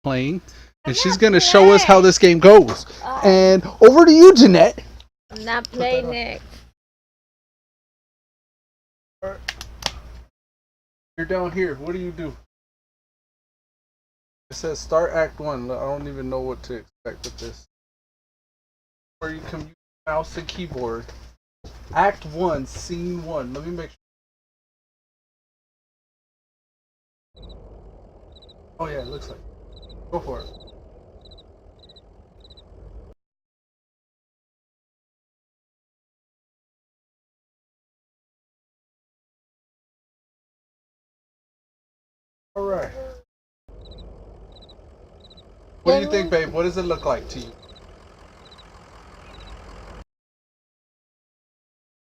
playing, and I'm she's not gonna show us how playing. this game goes. Oh, And over to you, Jeanette. I'm not Put that playing on. it. All right. You're down here. What do you do? It says start Act 1. I don't even know what to expect with this. Where you can use mouse and keyboard. Act 1, Scene 1. Let me make sure. Oh yeah, it looks like. Go for it. All right. What do you think, babe? What does it look like to you?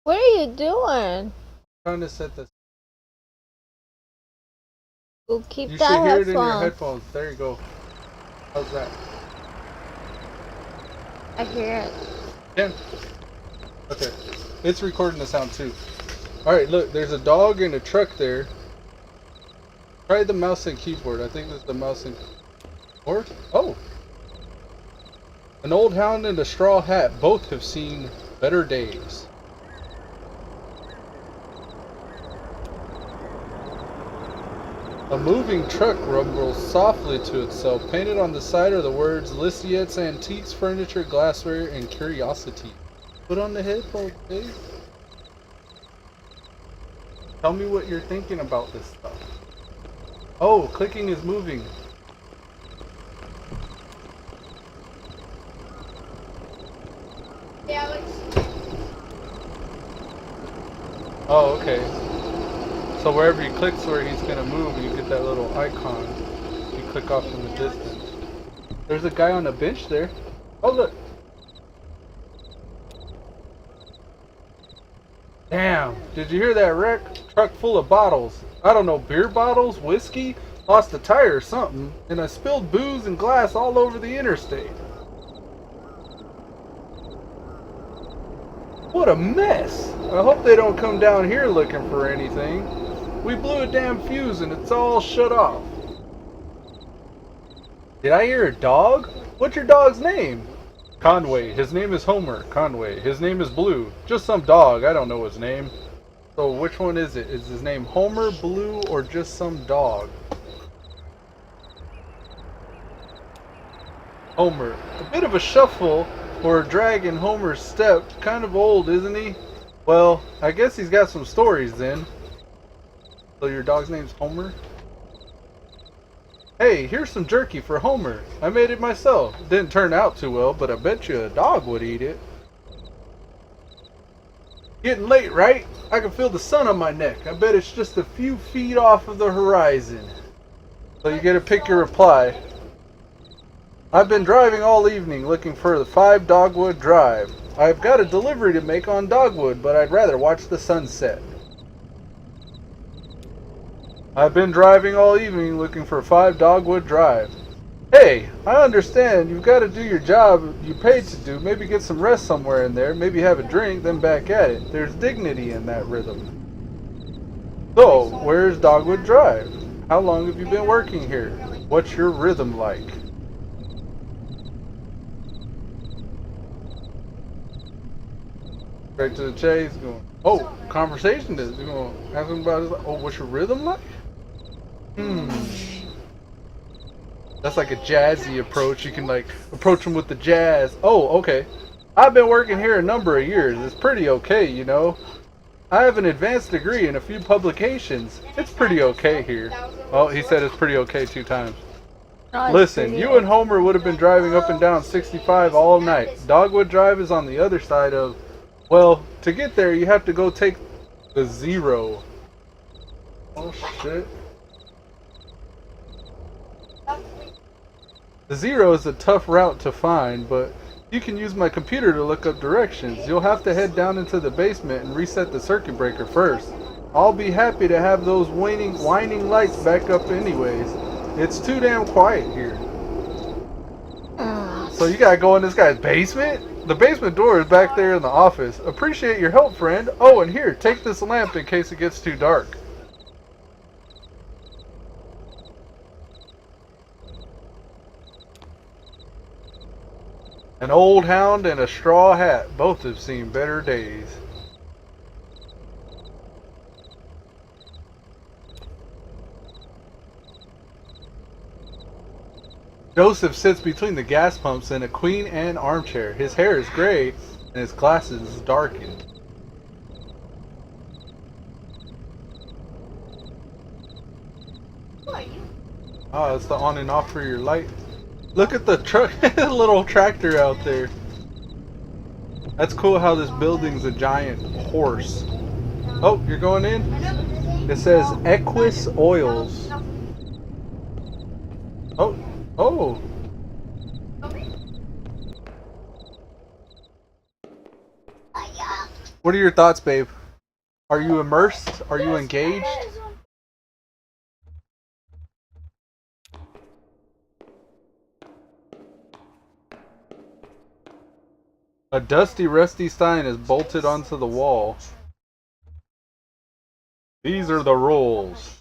What are you doing? Trying to set this. We'll keep You that should hear it in your headphone. headphones. There you go. How's that? I hear it. Yeah. Okay. It's recording the sound too. Alright, look, there's a dog and a truck there. Try the mouse and keyboard. I think this is the mouse and keyboard. Oh! An old hound and a straw hat both have seen better days. A moving truck rumbles softly to itself. Painted on the side are the words Lissiettes Antiques, Furniture, Glassware, and Curiosity. Put on the headphones, babe. Tell me what you're thinking about this stuff. Oh, clicking is moving. Oh, okay. So wherever you click's where he's gonna move, and you get that little icon. You click off in the distance. There's a guy on a bench there. Oh, look. Damn, did you hear that wreck? Truck full of bottles. I don't know, beer bottles, whiskey, lost a tire or something, and I spilled booze and glass all over the interstate. What a mess! I hope they don't come down here looking for anything. We blew a damn fuse and it's all shut off. Did I hear a dog? What's your dog's name? Conway. His name is Homer. Conway. His name is Blue. Just some dog. I don't know his name. So which one is it? Is his name Homer, Blue, or just some dog? Homer. A bit of a shuffle or a drag in Homer's step. Kind of old, isn't he? Well, I guess he's got some stories then. So your dog's name's Homer? Hey, here's some jerky for Homer. I made it myself. Didn't turn out too well, but I bet you a dog would eat it. Getting late, right? I can feel the sun on my neck. I bet it's just a few feet off of the horizon. So you get to pick your reply. I've been driving all evening looking for the 5 Dogwood Drive. I've got a delivery to make on Dogwood, but I'd rather watch the sunset. I've been driving all evening looking for 5 Dogwood Drive. Hey, I understand you've got to do your job you paid to do. Maybe get some rest somewhere in there. Maybe have a drink, then back at it. There's dignity in that rhythm. So, where's Dogwood Drive? How long have you been working here? What's your rhythm like? Straight to the chase. Going, oh, conversation is. You're going to ask him about his, oh, what's your rhythm like? That's like a jazzy approach. You can like approach them with the jazz. Oh, okay. I've been working here a number of years. It's pretty okay, you know. I have an advanced degree in a few publications. It's pretty okay here. Oh, he said it's pretty okay 2 times. Listen, you and Homer would have been driving up and down 65 all night. Dogwood Drive is on the other side of... Well, to get there, you have to go take the 0. Oh, shit. The 0 is a tough route to find, but you can use my computer to look up directions. You'll have to head down into the basement and reset the circuit breaker first. I'll be happy to have those whining lights back up anyways. It's too damn quiet here. So you gotta go in this guy's basement? The basement door is back there in the office. Appreciate your help, friend. Oh, and here, take this lamp in case it gets too dark. An old hound and a straw hat. Both have seen better days. Joseph sits between the gas pumps in a Queen Anne armchair. His hair is gray and his glasses darkened. Oh, it's the on and off for your light. Look at the truck, little tractor out there. That's cool how this building's a giant horse. Oh, you're going in? It says Equus Oils. Oh, oh. What are your thoughts, babe? Are you immersed? Are you engaged? A dusty, rusty sign is bolted onto the wall. These are the rules.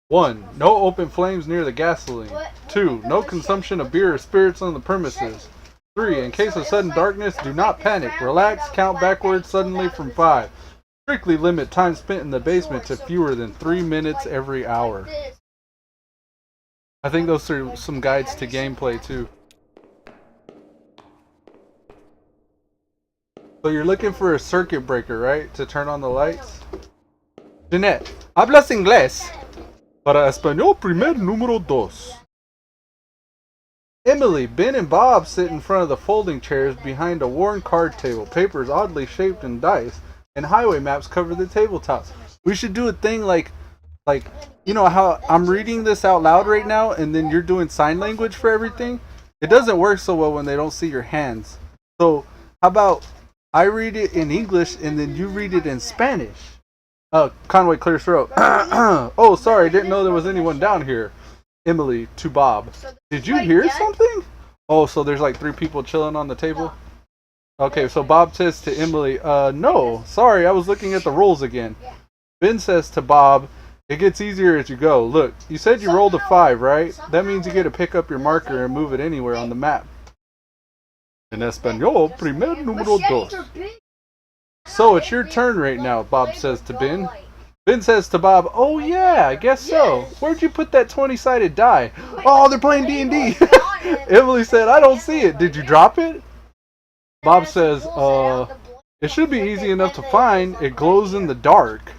1. No open flames near the gasoline. 2. No consumption of beer or spirits on the premises. 3. In case of sudden darkness, do not panic. Relax, count backwards suddenly from 5. Strictly limit time spent in the basement to fewer than 3 minutes every hour. I think those are some guides to gameplay too. So you're looking for a circuit breaker, right? To turn on the lights? Jeanette, ¿hablas inglés? Para español primer número 2. Emily, Ben, and Bob sit in front of the folding chairs behind a worn card table. Papers oddly shaped in dice and highway maps cover the tabletops. We should do a thing like, you know how I'm reading this out loud right now and then you're doing sign language for everything? It doesn't work so well when they don't see your hands. So, how about I read it in English and then you read it in Spanish? Conway clears throat. Oh, sorry, didn't know there was anyone down here. Emily to Bob. Did you hear something? Oh, so there's like 3 people chilling on the table? Okay, so Bob says to Emily, no, sorry, I was looking at the rules again. Ben says to Bob, it gets easier as you go. Look, you said you rolled a 5, right? That means you get to pick up your marker and move it anywhere on the map. En español, primer número 2. So it's your turn right now, Bob says to Ben. Ben says to Bob, oh yeah, I guess so. Where'd you put that 20-sided die? Oh, they're playing D&D. Emily said, I don't see it. Did you drop it? Bob says, it should be easy enough to find. It glows in the dark.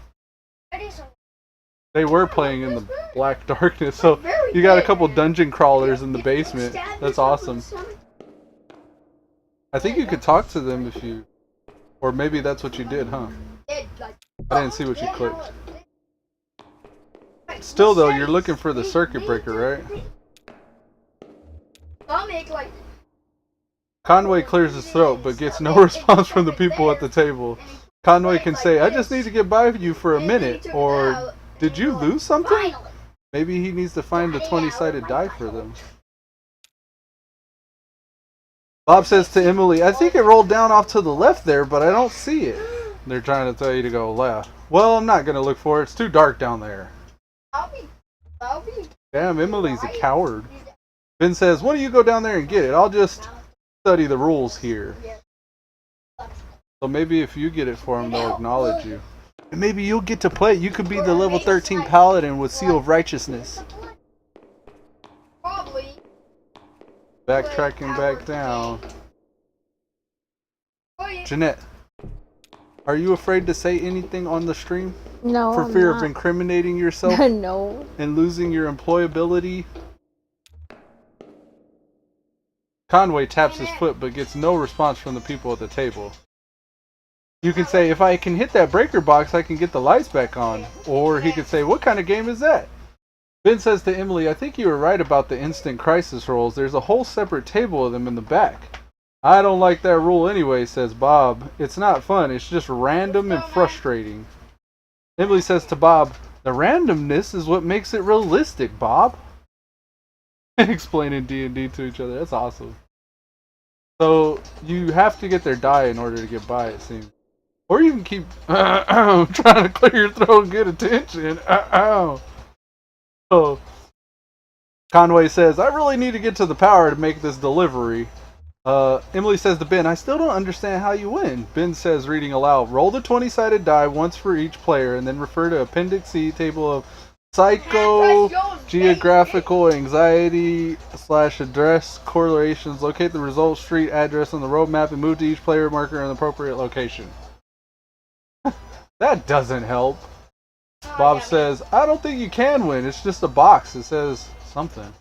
They were playing in the black darkness, so you got a couple dungeon crawlers in the basement. That's awesome. I think you could talk to them if you... Or maybe that's what you did, huh? I didn't see what you clicked. Still though, you're looking for the circuit breaker, right? Conway clears his throat, but gets no response from the people at the table. Conway can say, I just need to get by with you for a minute, or did you lose something? Maybe he needs to find the 20-sided die for them. Bob says to Emily, I think it rolled down off to the left there, but I don't see it. They're trying to tell you to go left. Well, I'm not going to look for it. It's too dark down there. Damn, Emily's a coward. Ben says, why don't you go down there and get it? I'll just study the rules here. So maybe if you get it for them, they'll acknowledge you. And maybe you'll get to play. You could be the level 13 paladin with Seal of Righteousness. Backtracking back down. Jeanette, are you afraid to say anything on the stream? No, for fear of incriminating yourself? No. And losing your employability? Conway taps his foot but gets no response from the people at the table. You can say, if I can hit that breaker box, I can get the lights back on. Or he could say, what kind of game is that? Ben says to Emily, I think you were right about the instant crisis rolls. There's a whole separate table of them in the back. I don't like that rule anyway, says Bob. It's not fun. It's just random and frustrating. Emily says to Bob, the randomness is what makes it realistic, Bob. Explaining D&D to each other. That's awesome. So, you have to get their die in order to get by, it seems. Or you can keep trying to clear your throat and get attention. So, Conway says, I really need to get to the power to make this delivery. Emily says to Ben, I still don't understand how you win. Ben says, reading aloud, roll the 20-sided die once for each player and then refer to Appendix C, table of geographical anxiety / address correlations. Locate the result street address on the road map and move to each player marker in the appropriate location. That doesn't help. Bob says, I don't think you can win. It's just a box. It says something.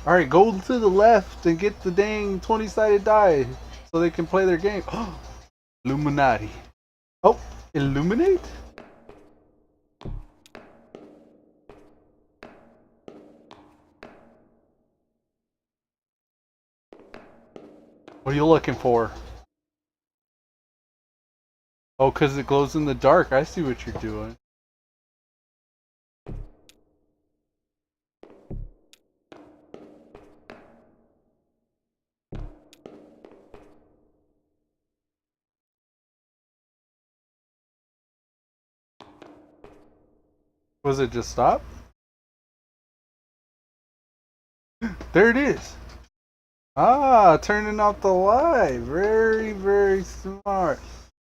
Alright, go to the left and get the dang 20-sided die so they can play their game. Illuminati. Oh, illuminate? What are you looking for? Oh, because it glows in the dark. I see what you're doing. Was it just stop? There it is. Ah, turning off the light. Very, very smart.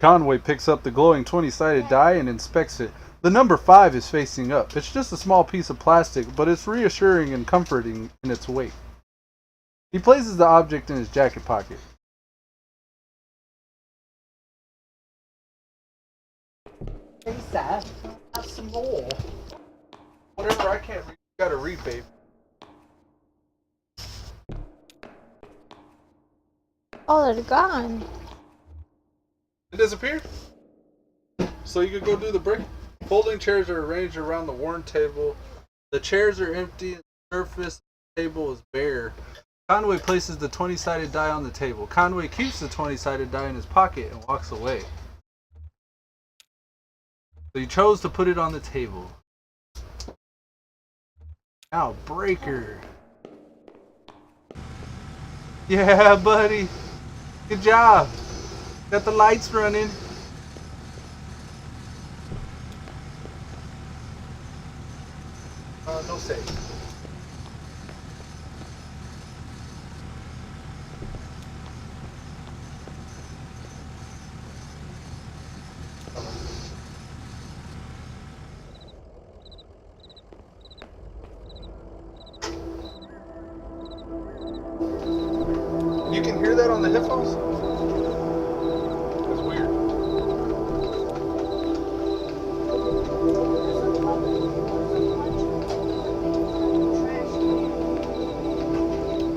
Conway picks up the glowing 20-sided die and inspects it. The number 5 is facing up. It's just a small piece of plastic, but it's reassuring and comforting in its weight. He places the object in his jacket pocket. Hey, Seth, have some more. Whatever I can't read, you gotta read, babe. Oh, they're gone. It disappeared? So you could go do the break? Folding chairs are arranged around the worn table. The chairs are empty and the surface of the table is bare. Conway places the 20-sided die on the table. Conway keeps the 20-sided die in his pocket and walks away. So he chose to put it on the table. Now, breaker. Yeah, buddy. Good job. Got the lights running. No save. You can hear that on the headphones? That's weird.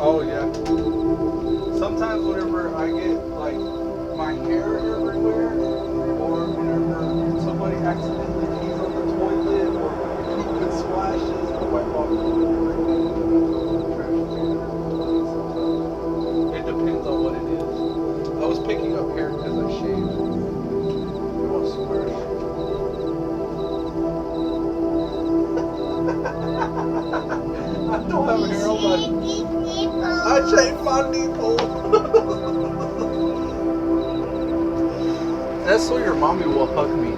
Oh yeah. Sometimes whenever I get like my hair everywhere, or whenever somebody accidentally pees on the toilet, or when poop splashes, I wipe off the trash. It depends on what it is. I was picking up hair because I shaved. You want some merch? I don't have hair on my... I shaved my nipple. That's so your mommy will hug me.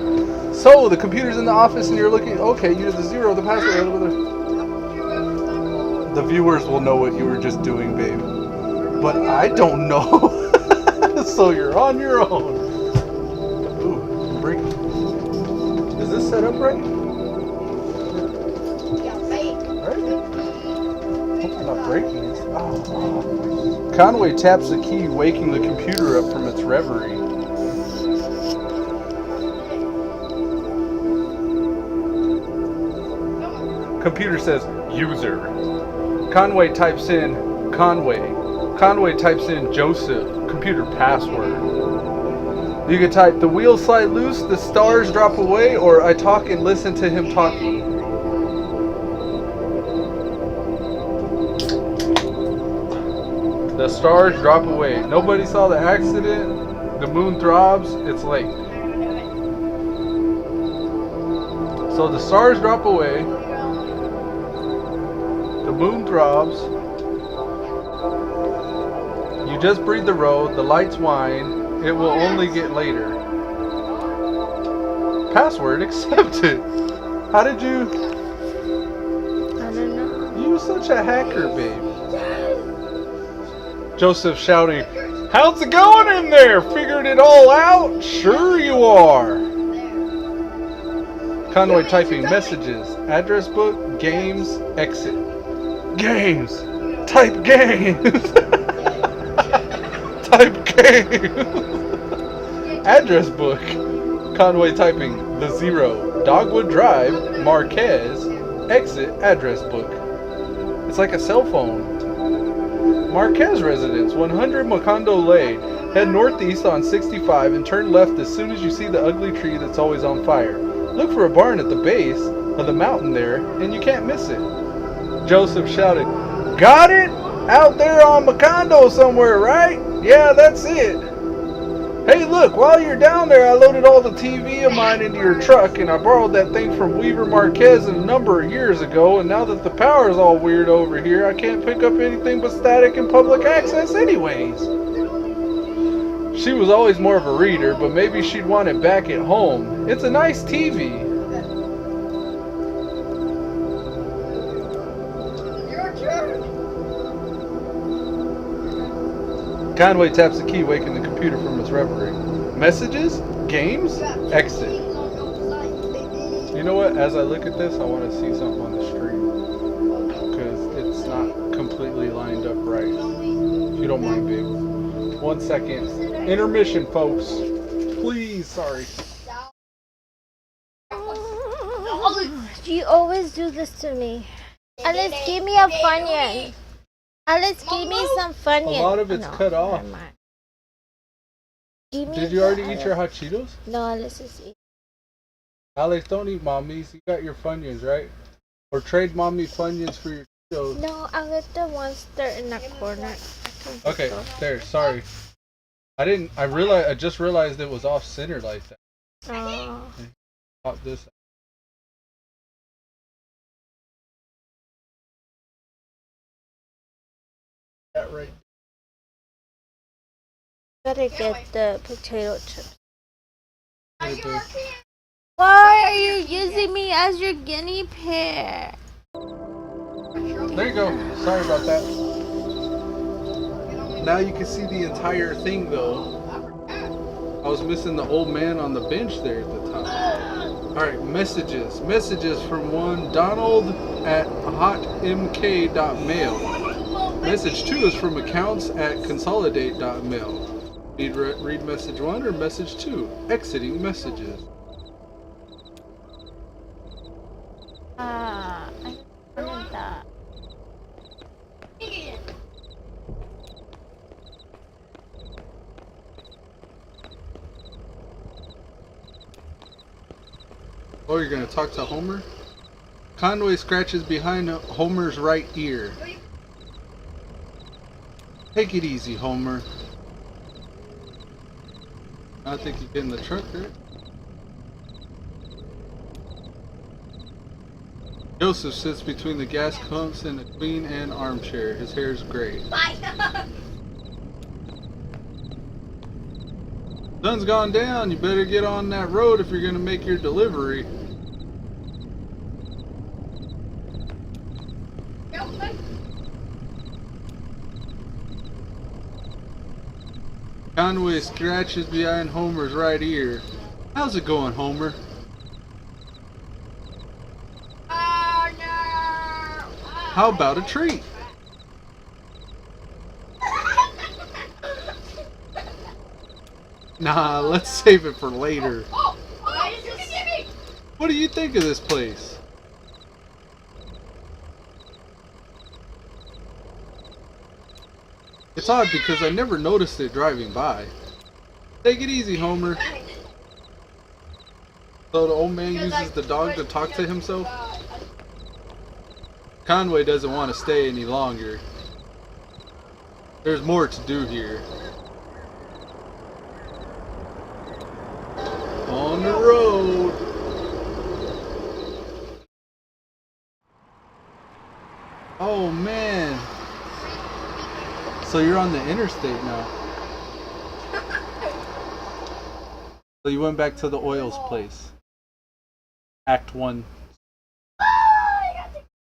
So, the computer's in the office and you're looking... Okay, use the 0, the password. The viewers will know what you were just doing, babe. But I don't know. So you're on your own. Ooh, break. Is this set up right? Right? I'm not breaking this. Oh. Conway taps the key, waking the computer up from its reverie. Computer says, user. Conway types in Conway. Conway types in Joseph. Computer password. You can type, the wheels slide loose, the stars drop away, or I talk and listen to him talking. The stars drop away. Nobody saw the accident. The moon throbs. It's late. So the stars drop away. The moon throbs. You just breathe the road. The lights whine. It will only get later. Password accepted. How did you... I don't know. You were such a hacker, babe. Joseph shouting, How's it going in there? Figured it all out? Sure you are. Conway typing messages. Address book. Games. Exit. Games. Type games. Type games. Address book. Conway typing the 0. Dogwood Drive. Marquez. Exit. Address book. It's like a cell phone. Marquez residence, 100 Macondo Lane. Head northeast on 65 and turn left as soon as you see the ugly tree that's always on fire. Look for a barn at the base of the mountain there, and you can't miss it. Joseph shouted, "Got it? Out there on Macondo somewhere, right? Yeah, that's it. Hey, look, while you're down there, I loaded all the TV of mine into your truck, and I borrowed that thing from Weaver Marquez a number of years ago, and now that the power's all weird over here, I can't pick up anything but static and public access anyways." She was always more of a reader, but maybe she'd want it back at home. It's a nice TV. Conway taps the key, waking the computer from its reverie. Messages? Games? Exit. You know what? As I look at this, I want to see something on the screen. Because it's not completely lined up right. If you don't mind, babe. 1 second. Intermission, folks. Please, sorry. You always do this to me. Alice, give me a Funyun. Alice, give me some Funyun. A lot of it's cut off. Did you already eat your hot Cheetos? No, Alice is eating. Alex, don't eat Mommy's. You got your Funyuns, right? Or trade Mommy Funyuns for your Cheetos. No, I'll get the ones that are in that corner. Okay, there. Sorry. I just realized it was off center like that. Oh. Pop this. That right. Gotta get the potato chips. There. Why are you using me as your guinea pig? There you go. Sorry about that. Now you can see the entire thing though. I was missing the old man on the bench there at the time. Alright, messages. Messages from one Donald at hotmk.mail. Message 2 is from accounts at consolidate.mail. Need read message 1 or message 2? Exiting messages. I wanted that. Oh, you're gonna talk to Homer? Conway scratches behind Homer's right ear. Take it easy, Homer. I think you get in the truck, right? Joseph sits between the gas pumps and the Queen Anne armchair. His hair is gray. Sun's gone down. You better get on that road if you're gonna make your delivery. Conway scratches behind Homer's right ear. How's it going, Homer? Oh no! How about a treat? Nah, let's save it for later. What do you think of this place? It's odd because I never noticed it driving by. Take it easy, Homer. So the old man uses the dog to talk to himself? Conway doesn't want to stay any longer. There's more to do here. On the road. Oh man. So you're on the interstate now. So you went back to the oils place. Act 1.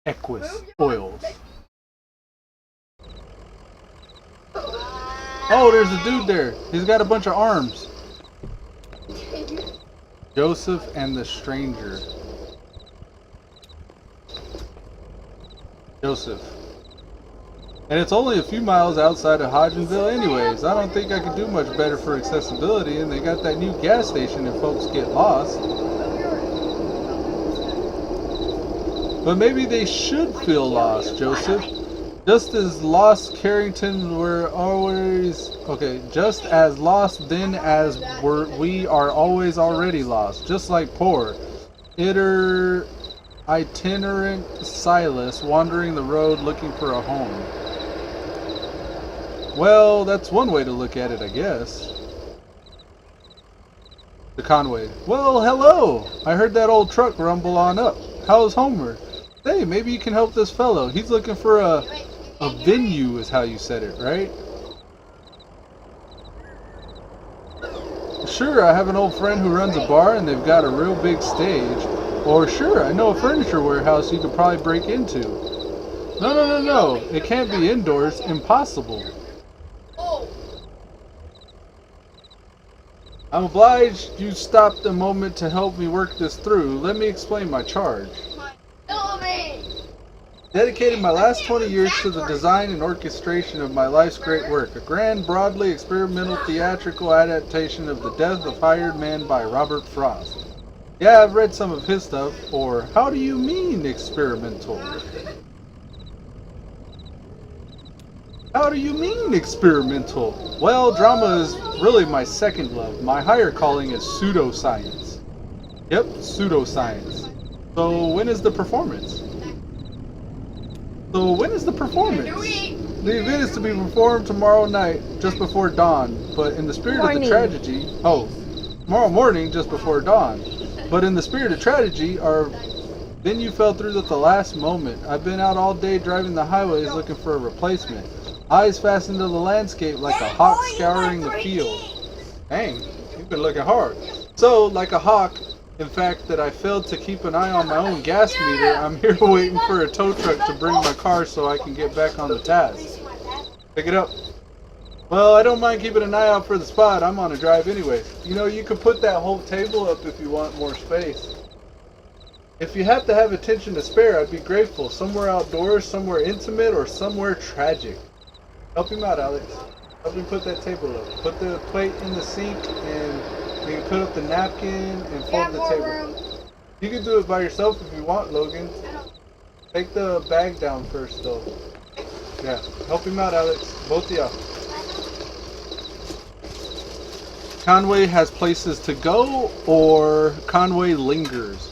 Equus Oils. Oh, there's a dude there. He's got a bunch of arms. Joseph and the stranger. Joseph. And it's only a few miles outside of Hodgenville anyways. I don't think I could do much better for accessibility, and they got that new gas station if folks get lost. But maybe they should feel lost, Joseph. Just as lost Carrington were always... Okay, just as lost then as we are always already lost. Just like poor, itinerant Silas wandering the road looking for a home. Well, that's one way to look at it, I guess. To Conway. Well, hello! I heard that old truck rumble on up. How's Homer? Hey, maybe you can help this fellow. He's looking for a venue is how you said it, right? Sure, I have an old friend who runs a bar and they've got a real big stage. Or sure, I know a furniture warehouse you could probably break into. No. It can't be indoors. Impossible. I'm obliged you stopped a moment to help me work this through. Let me explain my charge. Dedicated my last 20 years to the design and orchestration of my life's great work, a grand, broadly experimental theatrical adaptation of The Death of Hired Man by Robert Frost. Yeah, I've read some of his stuff, or how do you mean experimental? How do you mean experimental? Well, drama is really my second love. My higher calling is pseudoscience. Yep, pseudoscience. So when is the performance? The event is to be performed tomorrow night, just before dawn. But in the spirit of the tragedy... Oh, tomorrow morning, just before dawn. But in the spirit of tragedy, our venue fell through at the last moment. I've been out all day driving the highways looking for a replacement. Eyes fastened to the landscape like a hawk scouring the field. Dang, you've been looking hard. So, like a hawk, in fact, that I failed to keep an eye on my own gas meter, I'm here waiting for a tow truck to bring my car so I can get back on the task. Pick it up. Well, I don't mind keeping an eye out for the spot. I'm on a drive anyway. You know, you could put that whole table up if you want more space. If you have to have attention to spare, I'd be grateful. Somewhere outdoors, somewhere intimate, or somewhere tragic. Help him out, Alex. Help me put that table up. Put the plate in the sink, and you can put up the napkin and fold the table. You can do it by yourself if you want, Logan. Take the bag down first, though. Yeah, help him out, Alex. Both of y'all. Conway has places to go, or Conway lingers.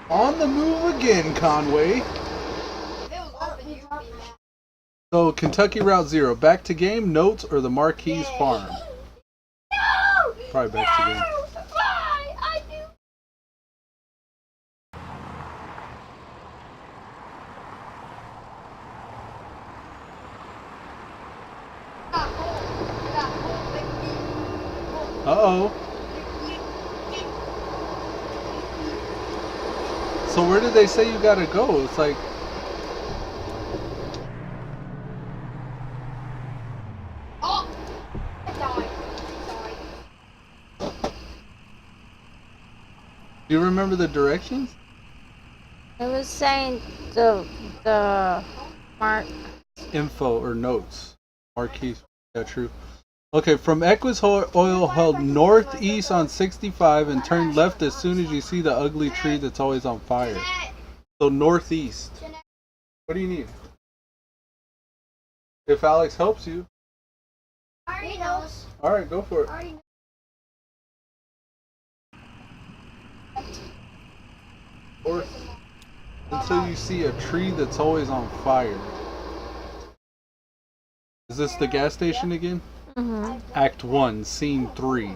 On the move again, Conway. So, Kentucky Route 0. Back to game, notes, or the Marquise Farm? Probably back to game. Uh-oh. So where did they say you gotta go? It's like... Oh! Do you remember the directions? It was saying the mark. Info or notes. Marquise. Yeah, true. Okay, from Equus Oil held northeast on 65 and turn left as soon as you see the ugly tree that's always on fire. So northeast. What do you need? If Alex helps you. Alright, go for it. North until you see a tree that's always on fire. Is this the gas station again? Mm-hmm. Act 1, Scene 3.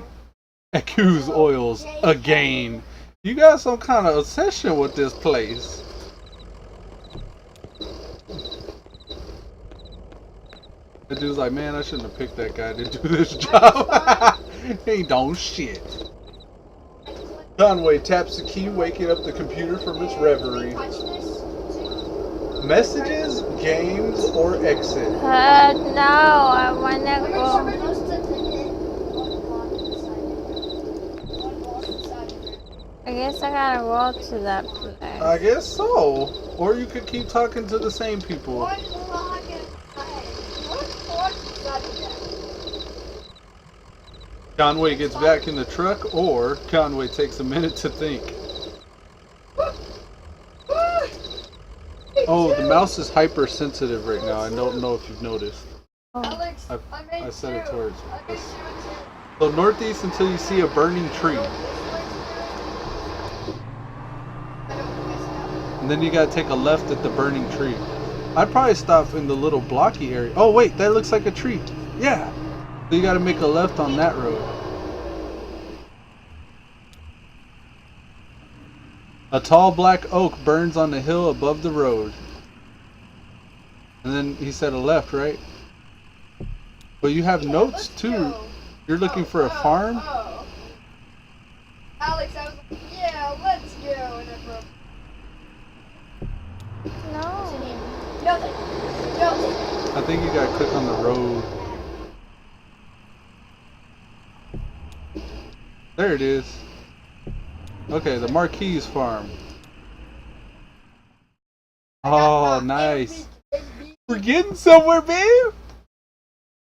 Equus Oils again. You got some kind of obsession with this place. The dude's like, man, I shouldn't have picked that guy to do this job. He ain't done shit. Conway taps the key, waking up the computer from its reverie. Messages, games, or exit? No, I wanna go. I guess I gotta go to that place. I guess so. Or you could keep talking to the same people. Conway gets back in the truck, or Conway takes a minute to think. Oh, the mouse is hypersensitive right now. I don't know if you've noticed. I set it towards it. So northeast until you see a burning tree. And then you gotta take a left at the burning tree. I'd probably stop in the little blocky area. Oh wait, that looks like a tree. Yeah. So you gotta make a left on that road. A tall black oak burns on the hill above the road. And then he said a left, right? But you have notes too. You're looking for a farm? Alex, I was like, yeah, let's go. And then broke. No. Nothing. I think you gotta click on the road. There it is. Okay, the Marquis Farm. Oh, nice. We're getting somewhere, babe.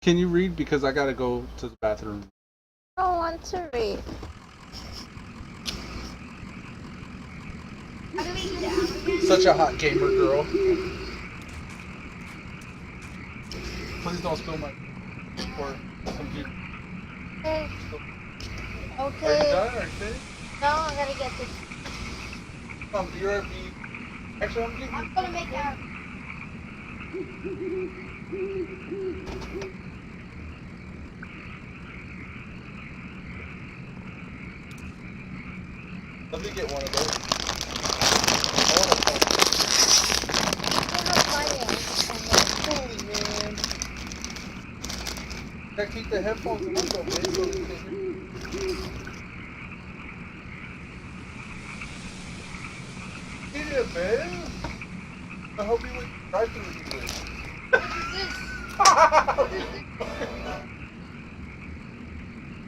Can you read? Because I gotta go to the bathroom. I don't want to read. Such a hot gamer girl. Please don't spill my or computer. Okay. Are you Okay. done? Are you finished? No, I gotta get this. Actually, I'm getting. I'm gonna make out. Let me get one of those. Gotta keep the headphones on though, babe, so you can hear. Get it, babe. I hope you would drive through with you.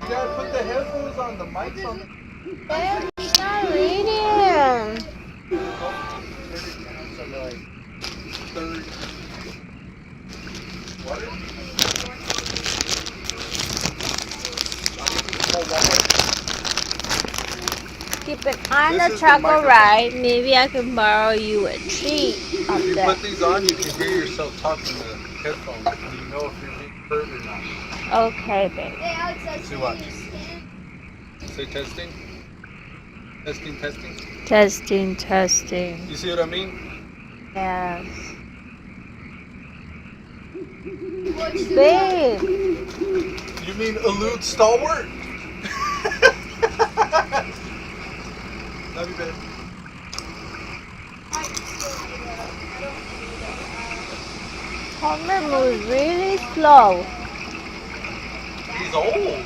You gotta put the headphones on, the mics on. Babe, it's not reading. Like 30. What? Keep it on This the is the truck, microphone. alright. Maybe I can borrow you a treat up If you there. put these on, you can hear yourself talking to the headphones, and you know if you're being heard or not. Okay, babe. Hey, Alex, I See what? Say testing. Testing, testing. Testing, testing. You see what I mean? Yes. Babe. You mean Elude Stalwart? Love you, babe. Homer moves really slow. He's old.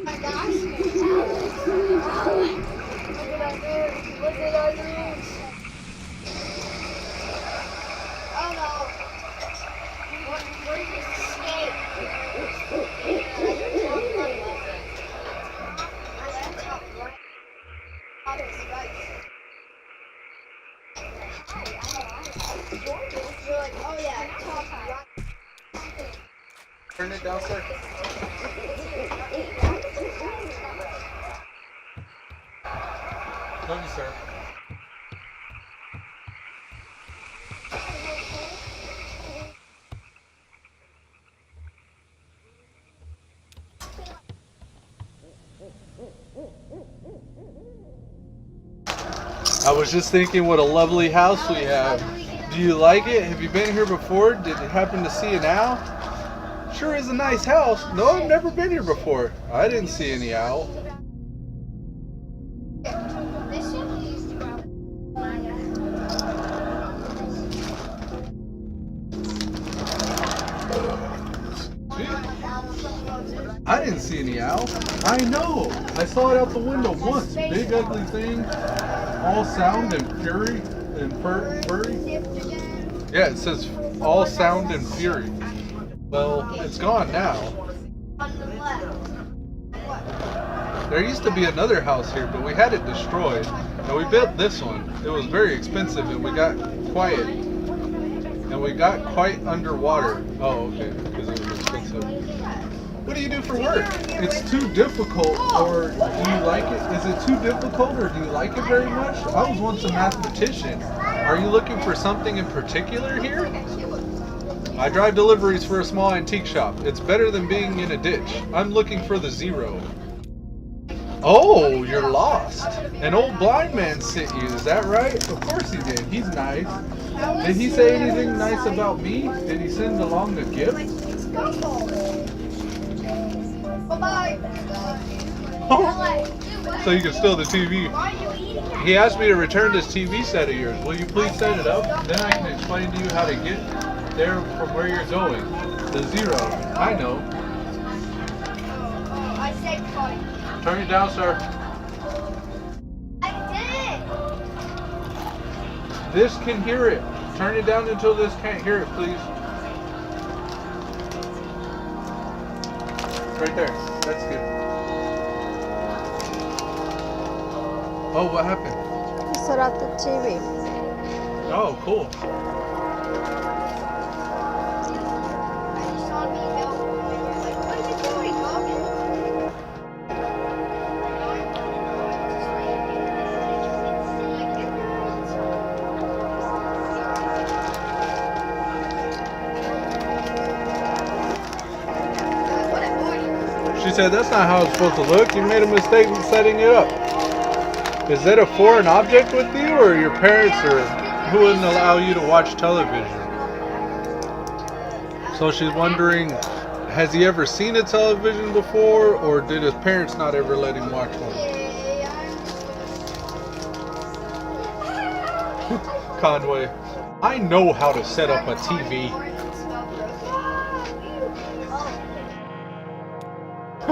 my gosh. Look at our news. Look at our news. Oh no. Where's this snake? You're like, oh yeah, top right. Turn it down, sir. Love you, sir. I was just thinking what a lovely house we have. Do you like it? Have you been here before? Did you happen to see an owl? Sure is a nice house. No, I've never been here before. I didn't see any owl. I didn't see any owl. I know. I saw it out the window once. Big ugly thing. All sound and fury and furry. Yeah, it says all sound and fury. Well, it's gone now. There used to be another house here, but we had it destroyed. And we built this one. It was very expensive and we got quiet. And we got quite underwater. Oh, okay, because it was expensive. What do you do for work? It's too difficult, or do you like it? Is it too difficult, or do you like it very much? I was once a mathematician. Are you looking for something in particular here? I drive deliveries for a small antique shop. It's better than being in a ditch. I'm looking for the zero. Oh, you're lost. An old blind man sent you, is that right? Of course he did. He's nice. Did he say anything nice about me? Did he send along a gift? Bye-bye. So you can steal the TV. He asked me to return this TV set of yours. Will you please set it up? Then I can explain to you how to get there from where you're going. The zero. I know. I said fine. Turn it down, sir. I did. This can hear it. Turn it down until this can't hear it, please. Right there. That's good. Oh, what happened? You set up the TV. Oh, cool. She said, that's not how it's supposed to look. You made a mistake in setting it up. Is that a foreign object with you, or your parents, or who wouldn't allow you to watch television? So she's wondering, has he ever seen a television before, or did his parents not ever let him watch one? Conway, I know how to set up a TV.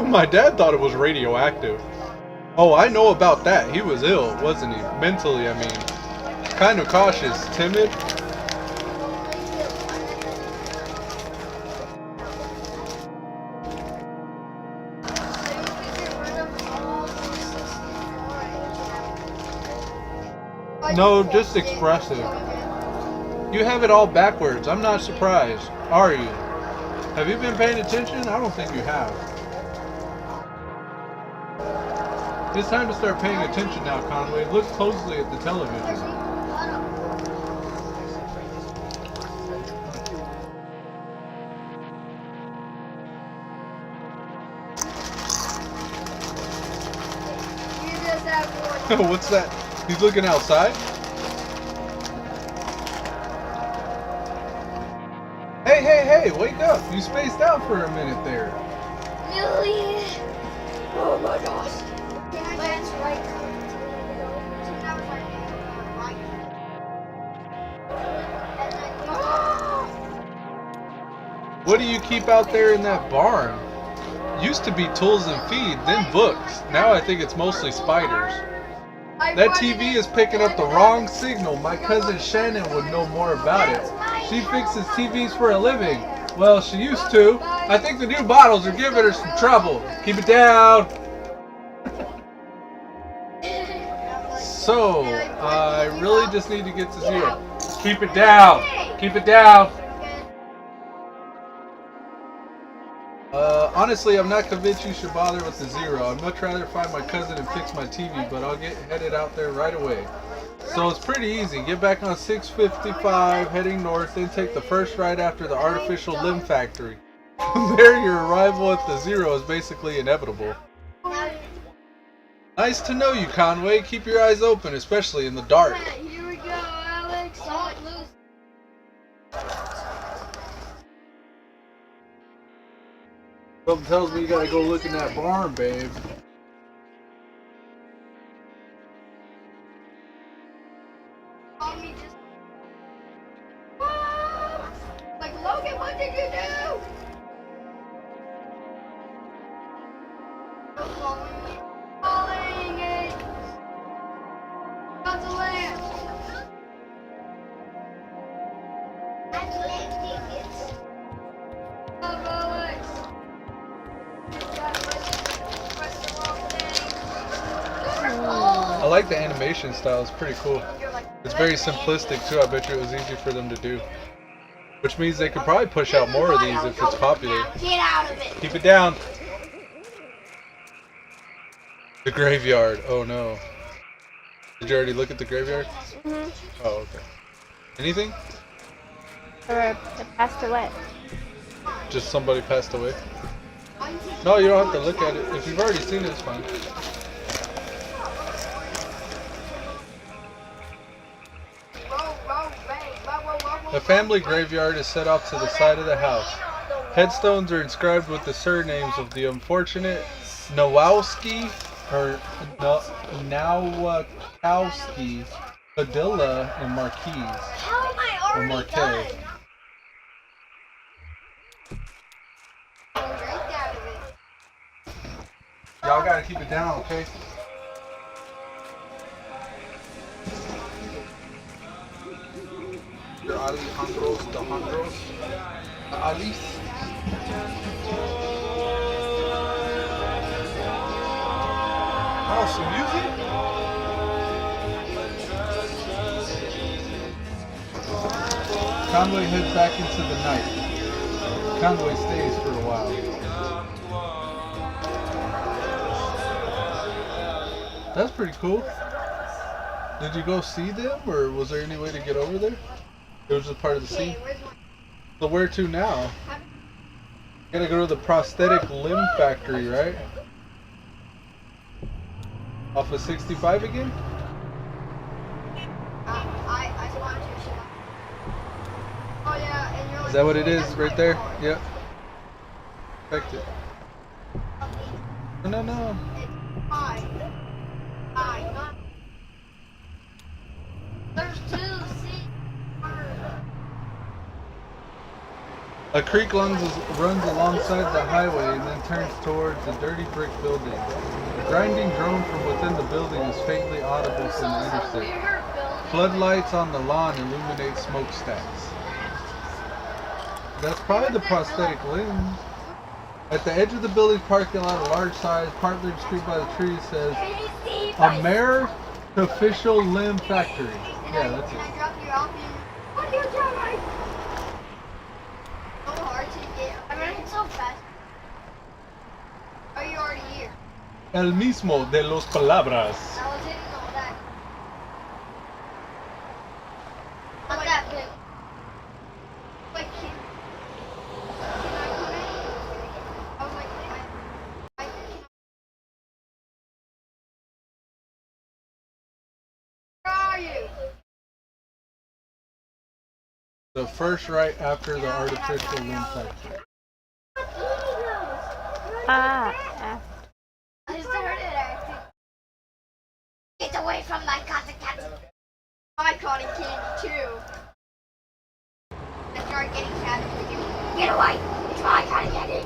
My dad thought it was radioactive. Oh, I know about that. He was ill, wasn't he? Mentally, I mean. Kind of cautious, timid. No, just expressive. You have it all backwards. I'm not surprised. Are you? Have you been paying attention? I don't think you have. It's time to start paying attention now, Conway. Look closely at the television. What's that? He's looking outside? Hey, hey, hey, wake up. You spaced out for a minute there. Really? Oh my gosh. Lance, right. What do you keep out there in that barn? Used to be tools and feed, then books. Now I think it's mostly spiders. That TV is picking up the wrong signal. My cousin Shannon would know more about it. She fixes TVs for a living. Well, she used to. I think the new models are giving her some trouble. Keep it down. So, I really just need to get to 0. Keep it down. Keep it down. Honestly, I'm not convinced you should bother with the 0. I'd much rather find my cousin and fix my TV, but I'll get headed out there right away. So it's pretty easy. Get back on 655, heading north, then take the first right after the artificial limb factory. From there, your arrival at the 0 is basically inevitable. Nice to know you, Conway. Keep your eyes open, especially in the dark. Here we go, Alex. Don't lose. Something tells me you gotta go look in that barn, babe. Like, Logan, what did you do? Falling it. Got the land. Alex. I like the animation style. It's pretty cool. It's very simplistic too. I bet you it was easy for them to do. Which means they could probably push out more of these if it's popular. Get out of it. Keep it down. The graveyard. Oh no. Did you already look at the graveyard? Mhm. Oh, okay. Anything? Or it passed away. Just somebody passed away? No, you don't have to look at it. If you've already seen it, it's fine. The family graveyard is set off to the side of the house. Headstones are inscribed with the surnames of the unfortunate Nowowski or Nowakowski, Padilla, and Marquise. How am I Or already Marquez. done? Drink out of it. Y'all gotta keep it down, okay? Your Alejandros, the Hondros, the Alis. Oh, some music? Conway heads back into the night. Conway stays for a while. That's pretty cool. Did you go see them, or was there any way to get over there? It was just part of the scene. So where to now? Gotta go to the prosthetic limb factory, right? Off of 65 again? I want to. Oh yeah, and you're like, Is that what it is right there? Yep. Expect it. No, no. It's fine. There's 2 seats. A creek runs alongside the highway and then turns towards a dirty brick building. A grinding drone from within the building is faintly audible from the interstate. Floodlights on the lawn illuminate smokestacks. That's probably the prosthetic limbs. At the edge of the building parking lot, a large size, partly obscured by the trees, says Amer Official Limb Factory. Yeah, that's Can I it. drop you off? What are you doing? So hard to get. I'm running so fast. Are you already here? El mismo de los palabras. I was hitting all that. Not that big. Like, can I come in? I was like, I where are you? The first right after the artificial limb factory. Ah. I just heard it. Get away from my cotton candy. My cotton candy too. I start getting candy. Get away! It's my cotton candy.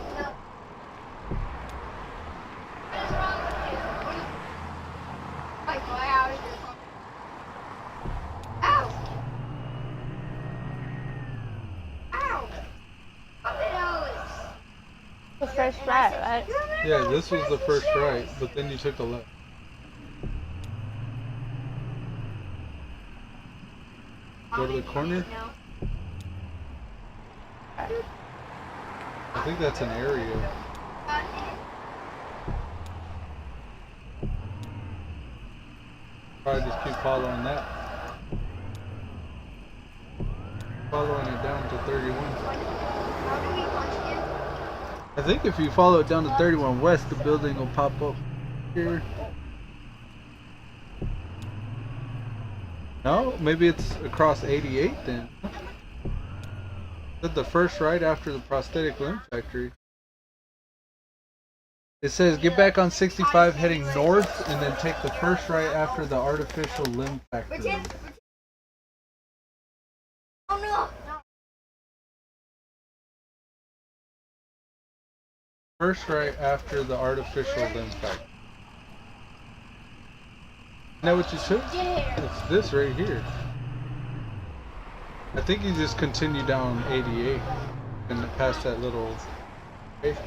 first right, right? Yeah, this was the first right, but then you took a left. Go to the corner? I think that's an area. Probably just keep following that. Following it down to 31. I think if you follow it down to 31 West, the building will pop up here. No, maybe it's across 88 then. Is the first right after the prosthetic limb factory? It says get back on 65 heading north and then take the first right after the artificial limb factory. Oh no! First right after the artificial limb factory. You know what you took? It's this right here. I think you just continue down 88 and past that little. Okay.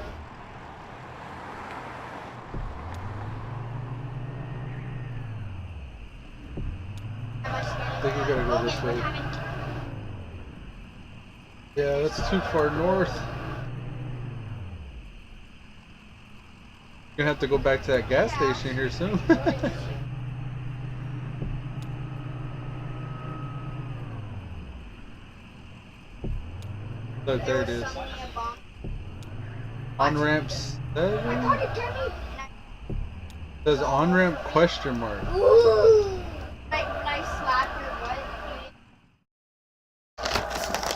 I think you gotta go this way. Yeah, that's too far north. You're gonna have to go back to that gas station here soon. Look, there it is. On ramps. Says on ramp question mark.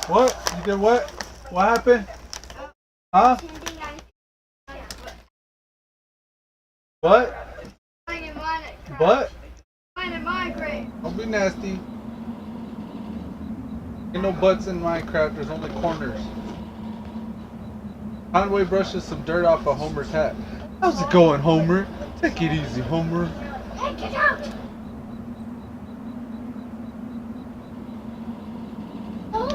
What? You did what? What happened? Huh? What? What? Don't be nasty. Ain't no butts in Minecraft, there's only corners. Conway brushes some dirt off of Homer's hat. How's it going, Homer? Take it easy, Homer. Hey, get out!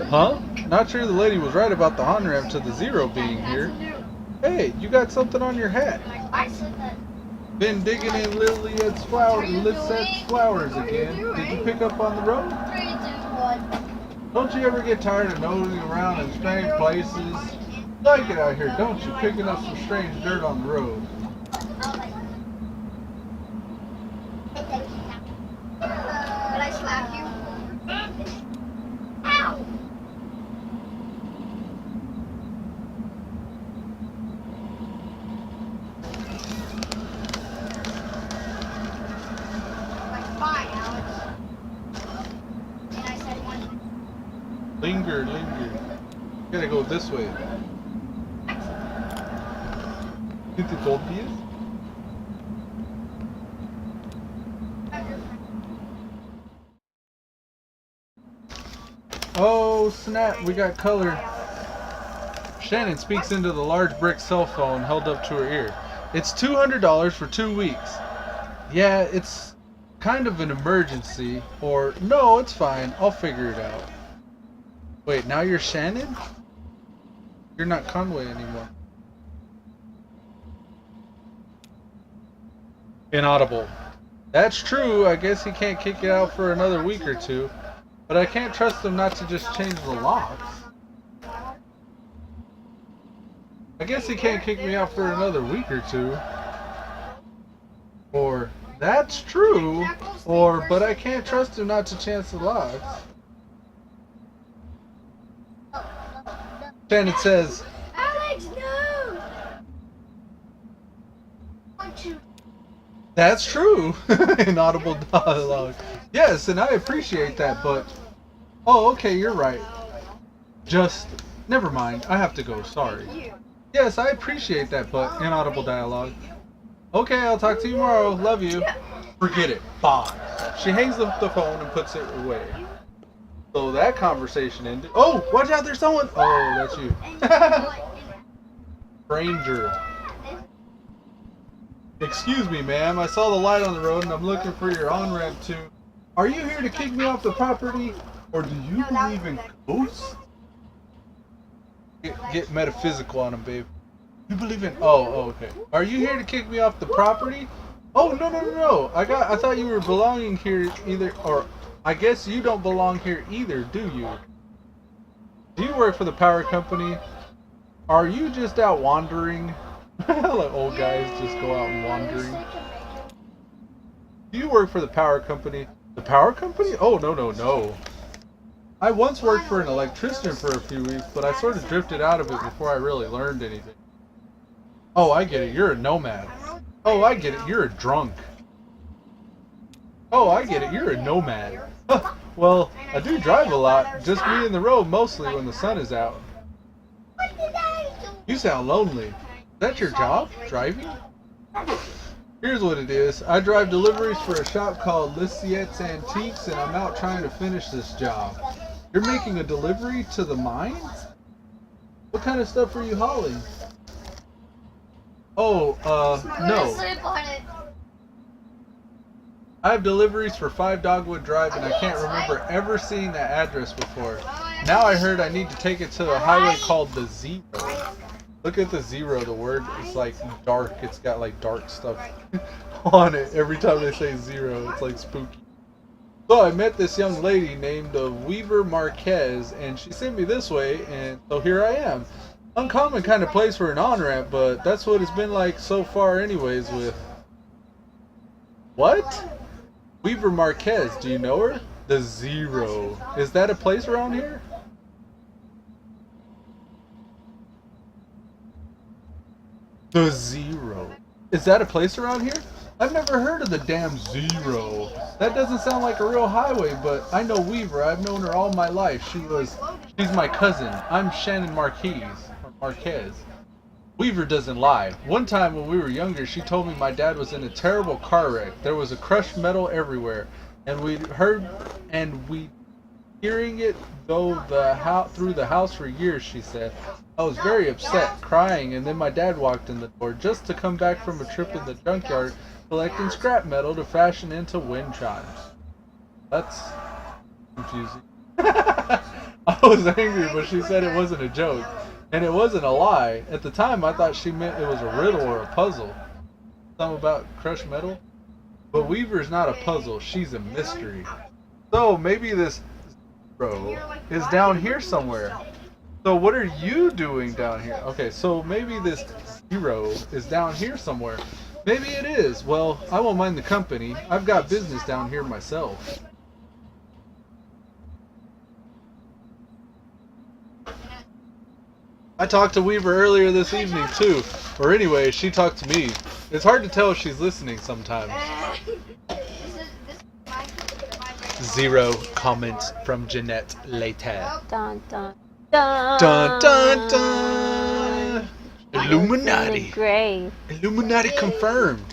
Huh? Not sure the lady was right about the on-ramp to the zero being here. Hey, you got something on your hat. Been digging in Lilliet's flowers again. Did you pick up on the road? 3, 2, 1. Don't you ever get tired of nosing around in strange places? Like it out here, don't you? Picking up some strange dirt on the road. Did I slap you? Ow! Like, fine, Alex. And I said one. Linger. Gotta go this way. Get the gold piece? Oh snap, we got color. Shannon speaks into the large brick cell phone held up to her ear. It's $200 for 2 weeks. Yeah, it's kind of an emergency. Or, no, it's fine. I'll figure it out. Wait, now you're Shannon? You're not Conway anymore. Inaudible. That's true. I guess he can't kick it out for another week or two. But I can't trust him not to just change the locks. I guess he can't kick me out for another week or two. Or, that's true. Or, but I can't trust him not to change the locks. Shannon says, Alex, no! that's true. Inaudible dialogue. Yes, and I appreciate that, but... Oh, okay, you're right. Just... Never mind, I have to go, sorry. Yes, I appreciate that, but... Inaudible dialogue. Okay, I'll talk to you tomorrow. Love you. Forget it. Bye. She hangs up the phone and puts it away. So that conversation ended. Oh, watch out, there's someone. Oh, that's you. Stranger. Excuse me, ma'am. I saw the light on the road and I'm looking for your on-ramp too. Are you here to kick me off the property? Or do you believe in ghosts? Get metaphysical on him, babe. You believe in? Oh, okay. Are you here to kick me off the property? Oh, no. I thought you were belonging here either, or I guess you don't belong here either, do you? Do you work for the power company? Are you just out wandering? Like old guys just go out and wandering. Do you work for the power company? The power company? Oh, no. I once worked for an electrician for a few weeks, but I sort of drifted out of it before I really learned anything. Oh, I get it. You're a nomad. Oh, I get it. You're a drunk. Oh, I get it. You're a nomad. Well, I do drive a lot. Just me in the road mostly when the sun is out. You sound lonely. Is that your job? Driving? Here's what it is. I drive deliveries for a shop called Lyciette's Antiques, and I'm out trying to finish this job. You're making a delivery to the mine? What kind of stuff are you hauling? Oh, no. I have deliveries for 5 Dogwood Drive, and I can't remember ever seeing that address before. Now I heard I need to take it to a highway called the Zero. Look at the Zero, the word is like dark. It's got like dark stuff on it. Every time they say zero, it's like spooky. So I met this young lady named Weaver Marquez, and she sent me this way, and so here I am. Uncommon kind of place for an on-ramp, but that's what it's been like so far anyways with... What? Weaver Marquez, do you know her? The Zero. Is that a place around here? The Zero. Is that a place around here? I've never heard of the damn Zero. That doesn't sound like a real highway, but I know Weaver. I've known her all my life. She's my cousin. I'm Shannon Marquez. Weaver doesn't lie. One time when we were younger, she told me my dad was in a terrible car wreck. There was a crushed metal everywhere, and we'd hearing it through the house for years, she said. I was very upset, crying, and then my dad walked in the door just to come back from a trip in the junkyard collecting scrap metal to fashion into wind chimes. That's confusing. I was angry, but she said it wasn't a joke. And it wasn't a lie. At the time, I thought she meant it was a riddle or a puzzle. Something about crushed metal. But Weaver's not a puzzle. She's a mystery. So maybe this Zero is down here somewhere. So what are you doing down here? Okay, so maybe this Zero is down here somewhere. Maybe it is. Well, I won't mind the company. I've got business down here myself. I talked to Weaver earlier this evening too. Or anyway, she talked to me. It's hard to tell if she's listening sometimes. Zero comments from Jeanette later. Dun dun Dun dun. dun dun! Illuminati. Grave. Illuminati confirmed.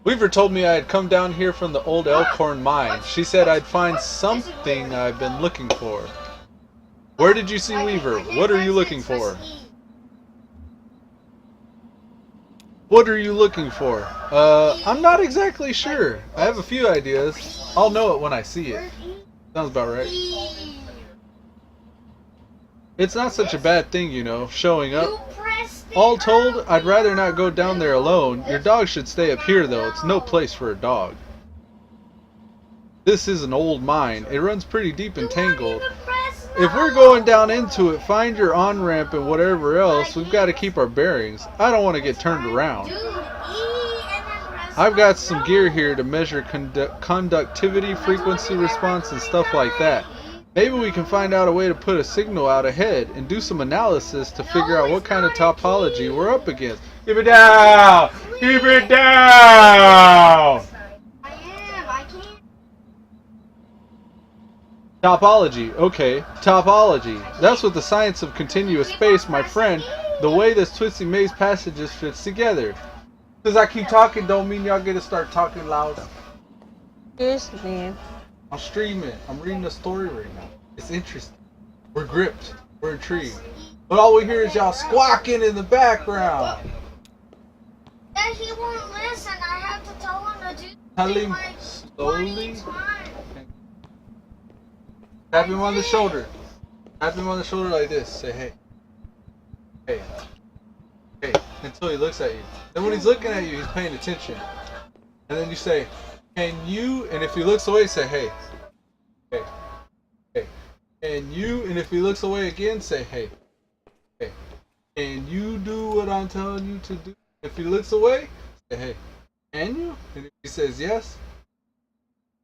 Weaver told me I had come down here from the old Elkhorn mine. She said I'd find something I've been looking for. Where did you see Weaver? What are you looking for? What are you looking for? I'm not exactly sure. I have a few ideas. I'll know it when I see it. Sounds about right. It's not such a bad thing, you know, showing up. All told, I'd rather not go down there alone. Your dog should stay up here, though. It's no place for a dog. This is an old mine. It runs pretty deep and tangled. If we're going down into it, find your on-ramp and whatever else, we've got to keep our bearings. I don't want to get turned around. I've got some gear here to measure conductivity, frequency response, and stuff like that. Maybe we can find out a way to put a signal out ahead and do some analysis to figure out what kind of topology we're up against. Keep it down! Keep it down! Topology. Okay, topology. That's what the science of continuous space, my friend. The way this twisty maze passages fits together. Because I keep talking don't mean y'all get to start talking loud. Seriously. I'm streaming. I'm reading a story right now. It's interesting. We're gripped. We're intrigued. But all we hear is y'all squawking in the background. Dad, he won't listen. I have to tell him to do Tell him like slowly. 20 times. Tap him on the shoulder. Tap him on the shoulder like this. Say hey. Hey. Hey. And until he looks at you. Then when he's looking at you, he's paying attention. And then you say, "Can you?" And if he looks away, say, "Hey, hey, hey." And you, and if he looks away again, say, "Hey, hey." And you do what I'm telling you to do. If he looks away, say, "Hey, can you?" And if he says yes,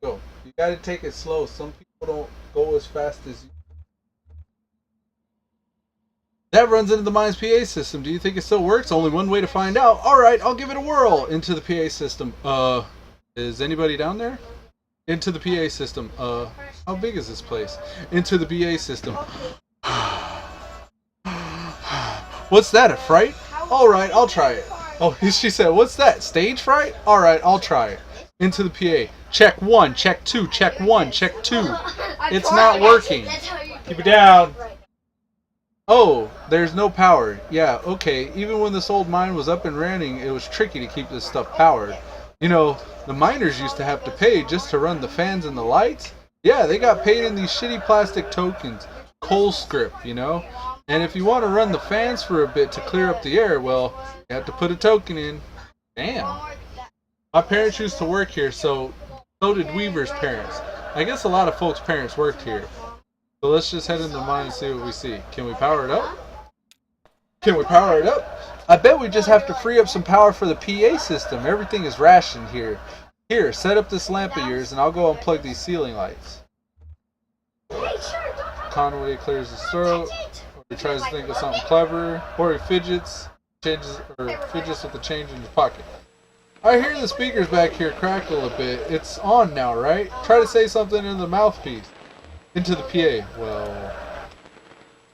go. You gotta take it slow. Some people don't go as fast as you. That runs into the mine's PA system. Do you think it still works? Only one way to find out. Alright, I'll give it a whirl. Into the PA system. Is anybody down there? Into the PA system. How big is this place? Into the PA system. What's that, a fright? Alright, I'll try it. Oh, she said, what's that, stage fright? Alright, I'll try it. Into the PA. Check 1, check 2, check 1, check 2. It's not working. Keep it down. Oh, there's no power. Yeah, okay. Even when this old mine was up and running, it was tricky to keep this stuff powered. You know, the miners used to have to pay just to run the fans and the lights. Yeah, they got paid in these shitty plastic tokens. Coal script, you know? And if you want to run the fans for a bit to clear up the air, well, you have to put a token in. Damn. My parents used to work here, so did Weaver's parents. I guess a lot of folks' parents worked here. So let's just head in the mine and see what we see. Can we power it up? Can we power it up? I bet we just have to free up some power for the PA system. Everything is rationed here. Here, set up this lamp of yours and I'll go unplug these ceiling lights. Conway clears his throat, or he tries to think of something clever, or he fidgets with the change in his pocket. I hear the speakers back here crackle a bit. It's on now, right? Try to say something in the mouthpiece. Into the PA. Well,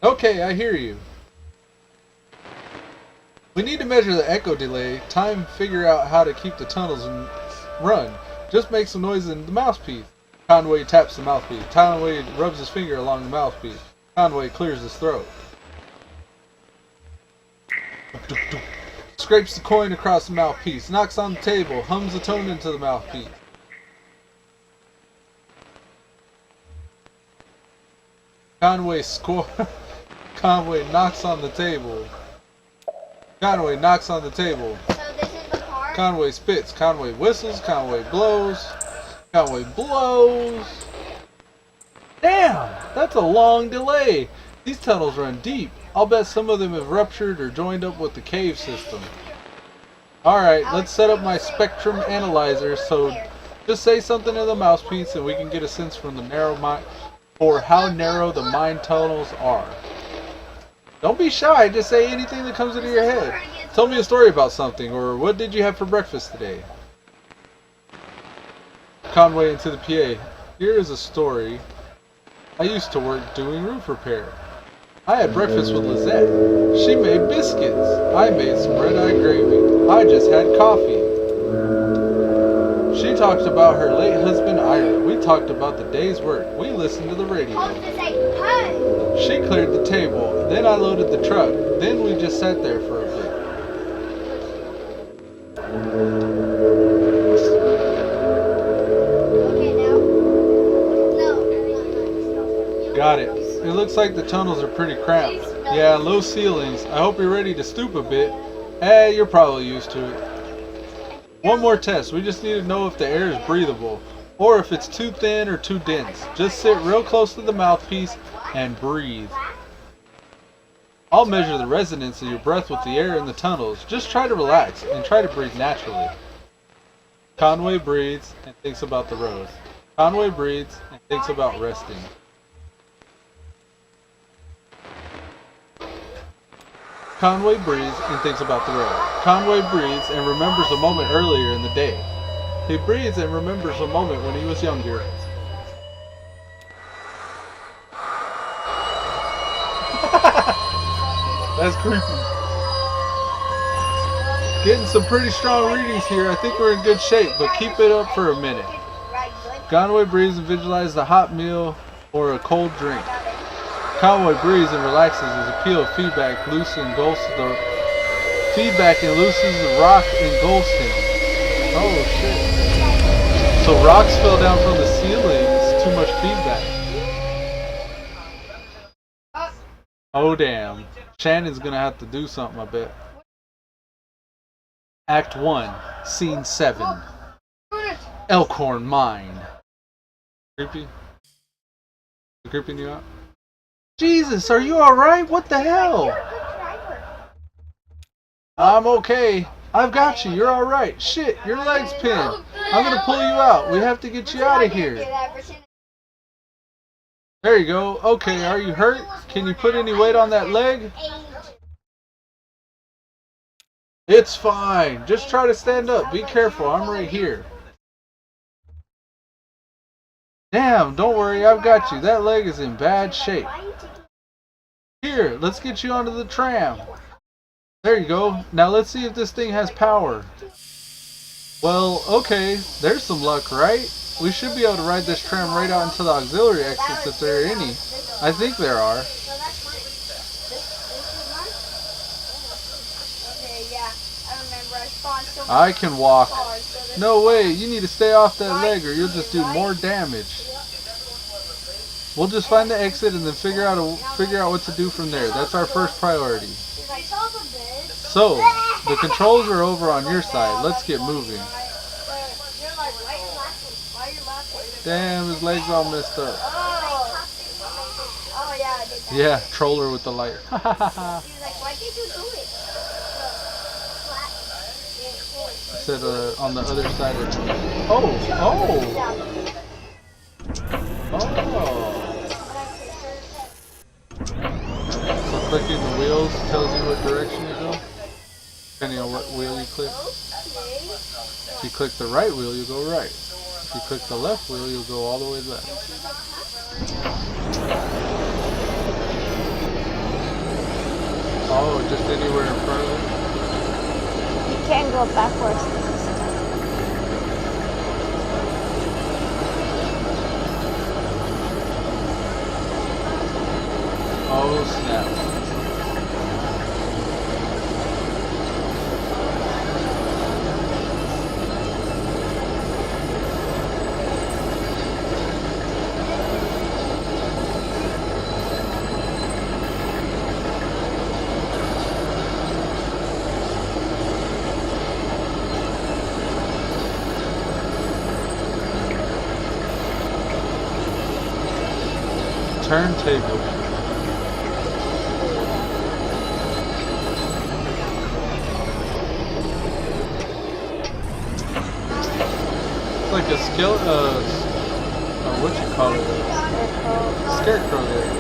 okay, I hear you. We need to measure the echo delay, time, figure out how to keep the tunnels and run. Just make some noise in the mouthpiece. Conway taps the mouthpiece. Conway rubs his finger along the mouthpiece. Conway clears his throat. Scrapes the coin across the mouthpiece. Knocks on the table. Hums a tone into the mouthpiece. Conway knocks on the table. Conway knocks on the table. So this is the part? Conway spits. Conway whistles. Conway blows. Conway blows. Damn! That's a long delay. These tunnels run deep. I'll bet some of them have ruptured or joined up with the cave system. Alright, let's set up my spectrum analyzer, so just say something in the mouthpiece and we can get a sense from the how narrow the mine tunnels are. Don't be shy, just say anything that comes into your head. Tell me a story about something, or what did you have for breakfast today? Conway into the PA. Here is a story. I used to work doing roof repair. I had breakfast with Lizette. She made biscuits. I made some red-eye gravy. I just had coffee. She talked about her late husband Ira. We talked about the day's work. We listened to the radio. She cleared the table. Then I loaded the truck. Then we just sat there for a bit. Okay, now. No. Got it. It looks like the tunnels are pretty cramped. Yeah, low ceilings. I hope you're ready to stoop a bit. You're probably used to it. One more test. We just need to know if the air is breathable, or if it's too thin or too dense. Just sit real close to the mouthpiece and breathe. I'll measure the resonance of your breath with the air in the tunnels. Just try to relax and try to breathe naturally. Conway breathes and thinks about the road. Conway breathes and thinks about resting. Conway breathes and thinks about the road. Conway breathes and remembers a moment earlier in the day. He breathes and remembers a moment when he was younger. That's creepy. Getting some pretty strong readings here. I think we're in good shape, but keep it up for a minute. Conway breathes and visualizes a hot meal or a cold drink. Conway breathes and relaxes as a peel of feedback loosens and loosens the rock engulfs him. Oh shit. So rocks fell down from the ceiling. It's too much feedback. Oh damn. Shannon's gonna have to do something, I bet. Act 1, Scene 7. Elkhorn Mine. Creepy? Creeping you out? Jesus, are you alright? What the hell? I'm okay. I've got you. You're alright. Shit, your leg's pinned. I'm gonna pull you out. We have to get you out of here. There you go. Okay, are you hurt? Can you put any weight on that leg? It's fine. Just try to stand up. Be careful. I'm right here. Damn, don't worry. I've got you. That leg is in bad shape. Here, let's get you onto the tram. There you go. Now let's see if this thing has power. Well, okay. There's some luck, right? We should be able to ride this tram right out into the auxiliary exits if there are any. I think there are. I can walk. No way, you need to stay off that leg or you'll just do more damage. We'll just find the exit and then figure out what to do from there. That's our first priority. So, the controls are over on your side. Let's get moving. Damn, his leg's all messed up. Yeah, troller with the light. Said on the other side of the... Oh! So clicking the wheels tells you what direction to go, depending on what wheel you click. If you click the right wheel, you go right. If you click the left wheel, you'll go all the way left. Oh, just anywhere in front of it? You can't go backwards this time. Oh snap. Turntable. It's like a what you call it? Scarecrow there.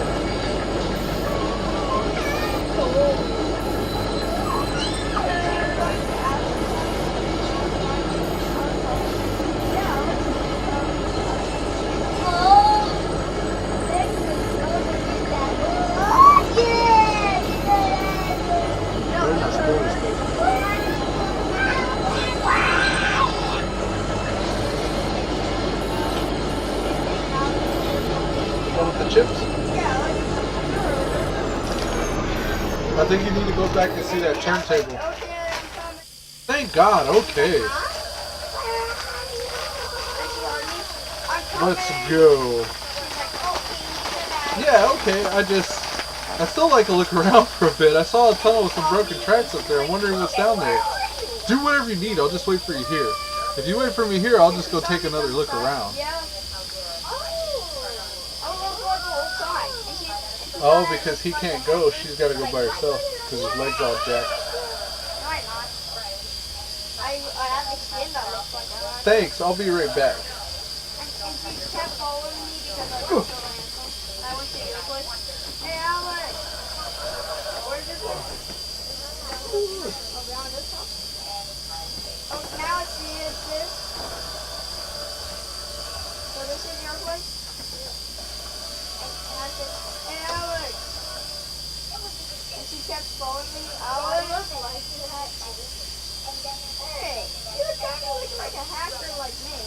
Chips? I think you need to go back and see that turntable. Thank God, okay. Let's go. Yeah, okay, I still like to look around for a bit. I saw a tunnel with some broken tracks up there. I'm wondering what's down there. Do whatever you need, I'll just wait for you here. If you wait for me here, I'll just go take another look around. Oh, because he can't go, she's got to go by herself, because his leg's all jacked. No, I'm not. I have the skin that looks like that. Thanks, I'll be right back. And she kept following me because I was so handsome. And I went to your place. Hey, Alex! Where's this place? Oh, beyond this house? Oh, now it's this. So this is your place? And I said, hey, Alex! And she kept following me. Alex! Hey, you kind of look like a hacker like me.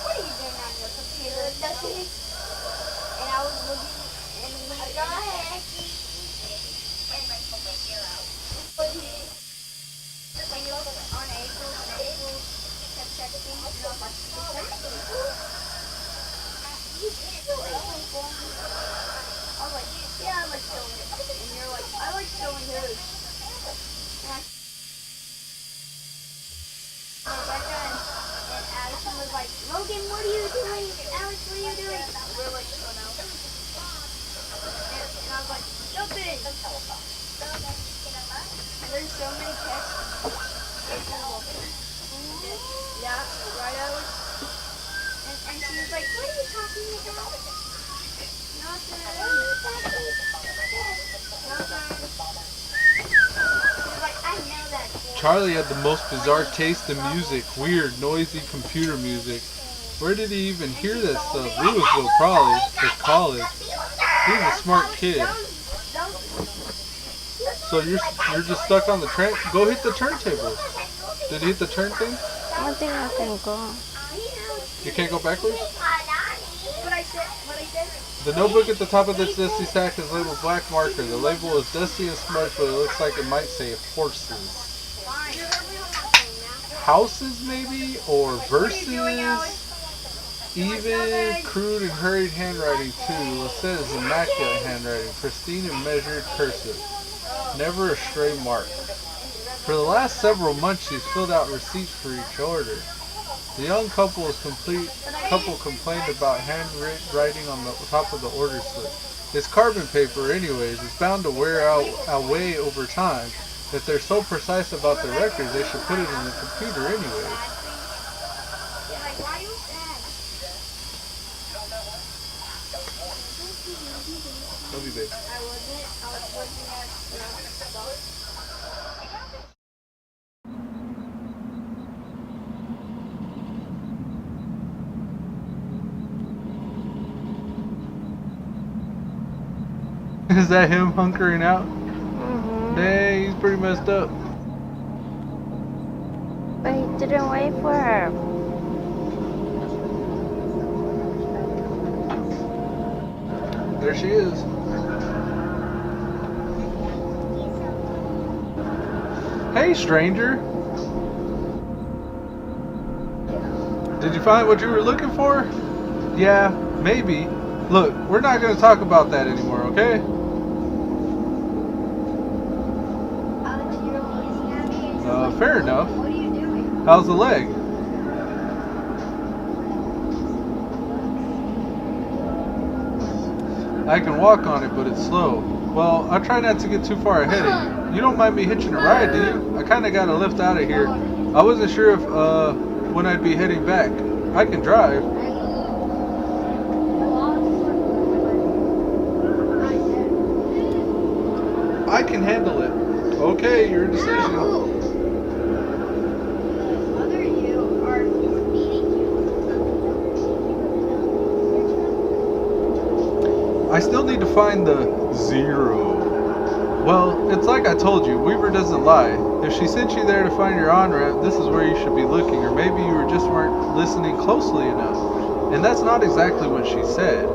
What are you doing on your computer, Dusty? And I was looking, and I got hacked. When you look on April kept texting, and I was like, you still April phone? I was like, yeah, I like showing it. And you're like, I like showing hers. you doing? We're like, oh no. And I was like, jumping. And there's so many texts. Yeah, right, Alex? And she was like, what are you talking about? Nothing. She was like, I know that. Charlie had the most bizarre taste in music. Weird, noisy computer music. Where did he even hear that stuff? Louisville, probably, for college. He's a smart kid. So you're just stuck on the train? Go hit the turntable. Did he hit the turn thing? I think I can go. You can't go backwards? What I said. The notebook at the top of this dusty sack is labeled black marker. The label is dusty and smudged, but it looks like it might say horses. Houses, maybe? Or verses? Even crude and hurried handwriting, too. Lisette is immaculate handwriting. Pristine and measured cursive. Never a stray mark. For the last several months, she's filled out receipts for each order. The young couple complained about handwriting on the top of the order slip. It's carbon paper anyways. It's bound to wear out away over time. If they're so precise about their records, they should put it in the computer anyways. Love you, babe. I was looking at stuff. Is that him hunkering out? Mm-hmm. Dang, he's pretty messed up. But he didn't wait for her. There she is. Hey, stranger. Did you find what you were looking for? Yeah, maybe. Look, we're not going to talk about that anymore, okay? Fair enough. What are you doing? How's the leg? I can walk on it, but it's slow. Well, I try not to get too far ahead of you. You don't mind me hitching a ride, do you? I kind of got a lift out of here. I wasn't sure if, when I'd be heading back. I can drive. I can handle it. Okay, your decision. I still need to find the 0. Well, it's like I told you, Weaver doesn't lie. If she sent you there to find your on-ramp, this is where you should be looking, or maybe you just weren't listening closely enough. And that's not exactly what she said.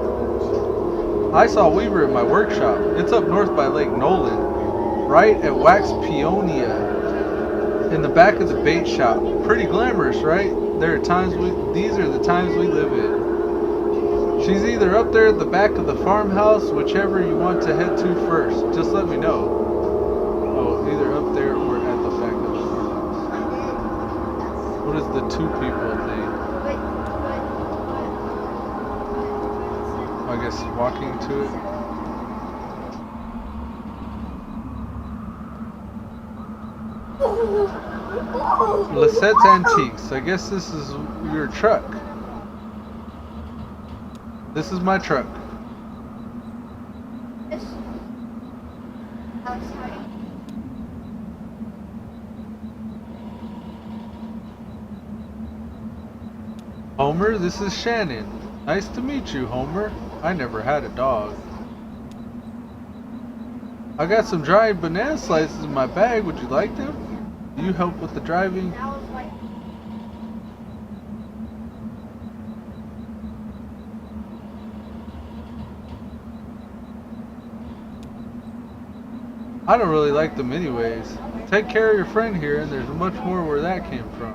I saw Weaver at my workshop. It's up north by Lake Nolan, right at Wax Peonia, in the back of the bait shop. Pretty glamorous, right? These are the times we live in. She's either up there at the back of the farmhouse, whichever you want to head to first. Just let me know. Oh, either up there or at the back of the farmhouse. What is the two people thing? I guess walking to it. Lisette's Antiques. I guess this is your truck. This is my truck. Homer, this is Shannon. Nice to meet you, Homer. I never had a dog. I got some dried banana slices in my bag. Would you like them? Do you help with the driving? I don't really like them anyways. Take care of your friend here, and there's much more where that came from.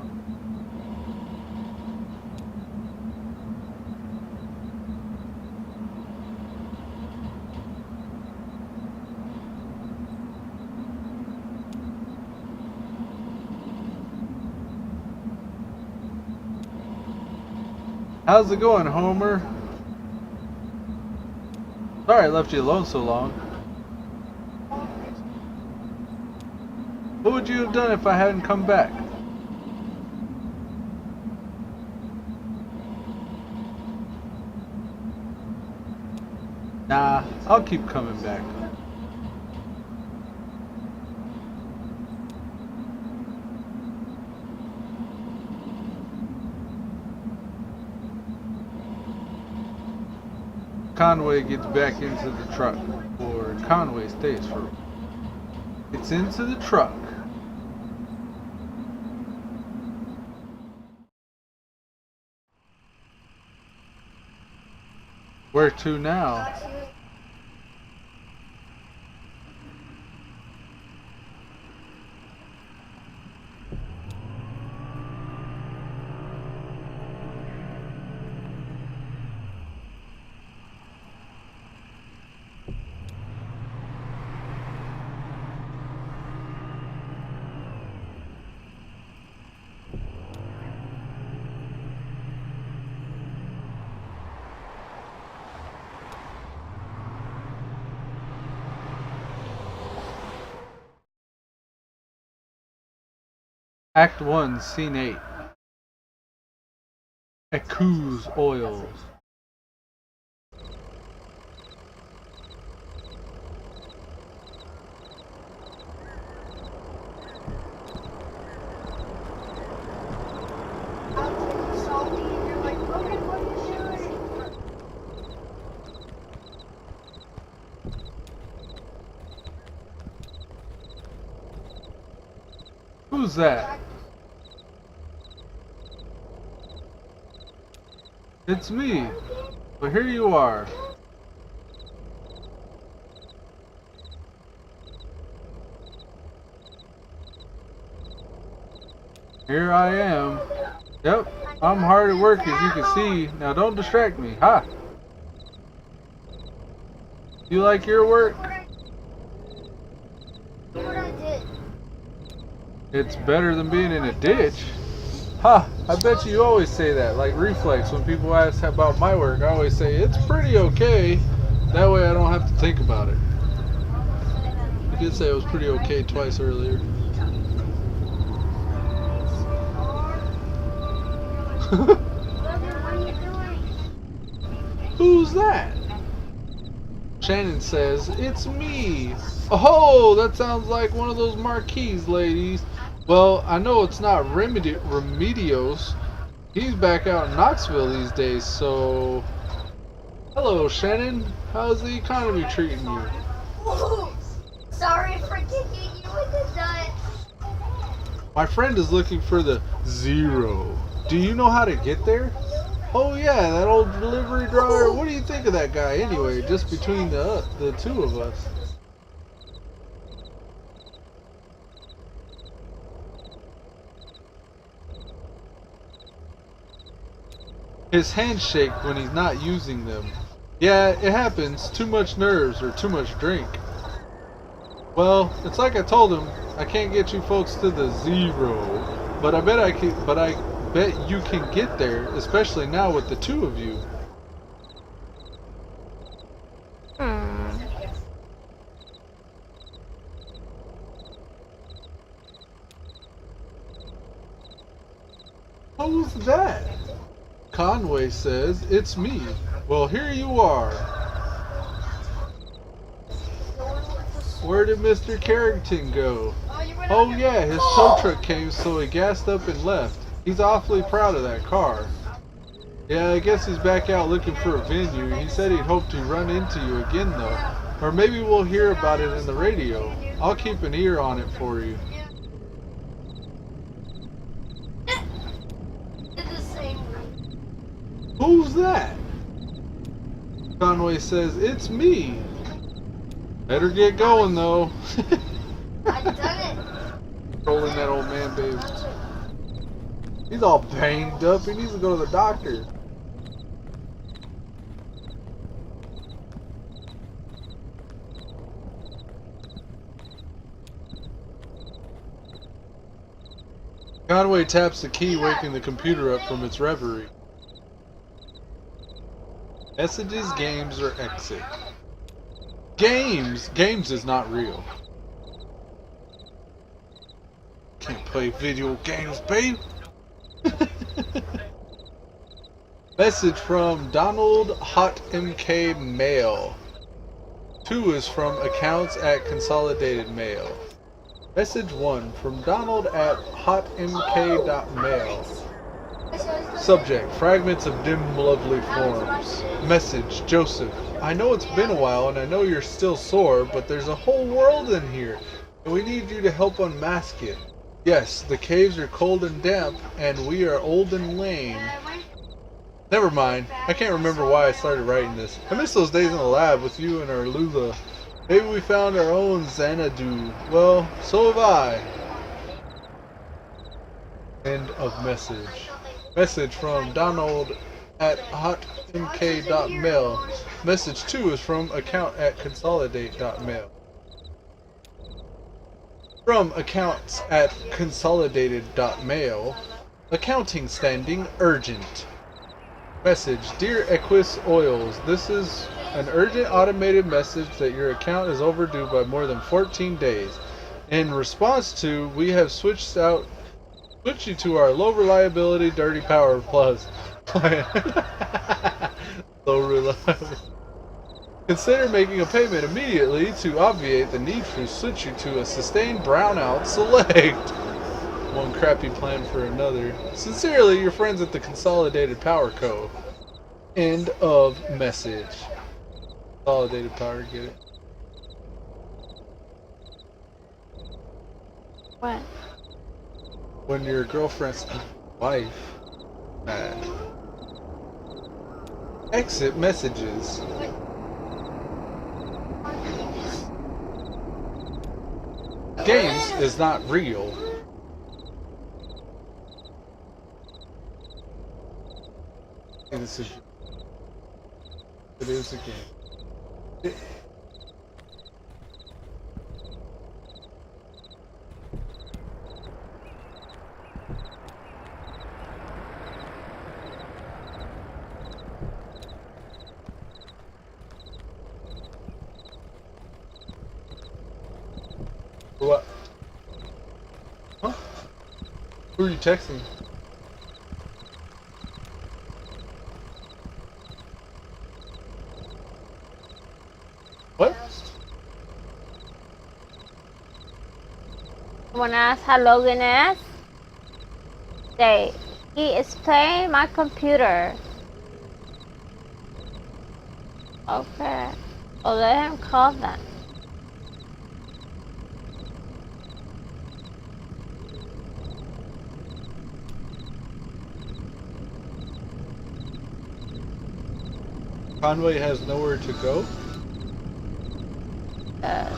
How's it going, Homer? Sorry I left you alone so long. What would you have done if I hadn't come back? Nah, I'll keep coming back. Conway gets back into the truck, or Conway stays for. Gets into the truck. Where to now? Act 1, Scene 8. Elude Oils. Salty, and you're like, Logan, what are you doing? Who's that? It's me. But here you are. Here I am. Yep, I'm hard at work as you can see. Now don't distract me. Ha! You like your work? What I did. It's better than being in a ditch. Ha! I bet you always say that, like reflex. When people ask about my work, I always say, it's pretty okay. That way I don't have to think about it. I did say it was pretty okay twice earlier. Logan, what are you doing? Who's that? Shannon says, it's me. Oh, that sounds like one of those marquees, ladies. Well, I know it's not Remedios. He's back out in Knoxville these days, so... Hello, Shannon. How's the economy treating you? Ooh, sorry for kicking you in the nuts. My friend is looking for the Zero. Do you know how to get there? Oh yeah, that old delivery driver. What do you think of that guy anyway, just between the two of us? His hands shake when he's not using them. Yeah, it happens. Too much nerves or too much drink. Well, it's like I told him. I can't get you folks to the Zero, but I bet I can. But I bet you can get there, especially now with the two of you. Who's that? Conway says, it's me. Well, here you are. Where did Mr. Carrington go? Oh yeah, his tow truck came, so he gassed up and left. He's awfully proud of that car. Yeah, I guess he's back out looking for a venue. He said he'd hoped to run into you again though. Or maybe we'll hear about it in the radio. I'll keep an ear on it for you. Who's that? Conway says, it's me. Better get going though. I done it. Rolling that old man, baby. He's all banged up. He needs to go to the doctor. Conway taps the key, waking the computer up from its reverie. Messages, games, or exit. Games is not real. Can't play video games, babe. Message from Donald Hot MK Mail. 2 is from accounts at Consolidated Mail. Message 1 from Donald at hotmk.mail. Subject, fragments of dim lovely forms. Message, Joseph. I know it's been a while and I know you're still sore, but there's a whole world in here and we need you to help unmask it. Yes, the caves are cold and damp and we are old and lame. Never mind, I can't remember why I started writing this. I miss those days in the lab with you and our Lula. Maybe we found our own Xanadu. Well, so have I. End of message. Message from Donald at hotmk.mail. Message 2 is from account at consolidate.mail. From accounts at consolidated.mail. Accounting standing urgent. Message, Dear Equus Oils, this is an urgent automated message that your account is overdue by more than 14 days. In response to, we have switched you to our low reliability Dirty Power Plus plan. Low reliability. Consider making a payment immediately to obviate the need to switch you to a sustained brownout select. One crappy plan for another. Sincerely, your friends at the Consolidated Power Co. End of message. Consolidated Power, get it? What? When your girlfriend's wife mad. Exit messages. Games is not real. This is, it is a game. What? Huh? Who are you texting? What? Someone asked how Logan is. Say, he is playing my computer. Okay. Well, let him call then. Conway has nowhere to go? Yes.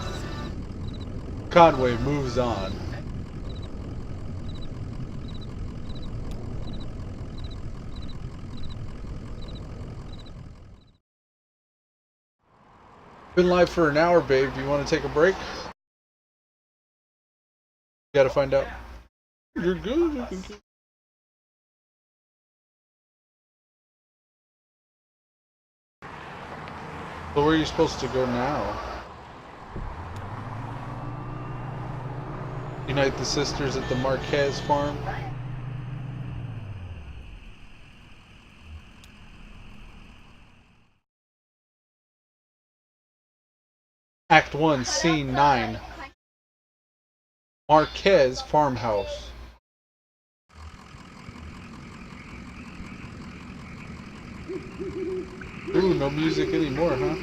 Conway moves on. Been live for an hour, babe. Do you want to take a break? You gotta find out. You're good. You can keep. But where are you supposed to go now? Unite the sisters at the Marquez farm. Act 1, Scene 9. Marquez farmhouse. Ooh, no music anymore, huh?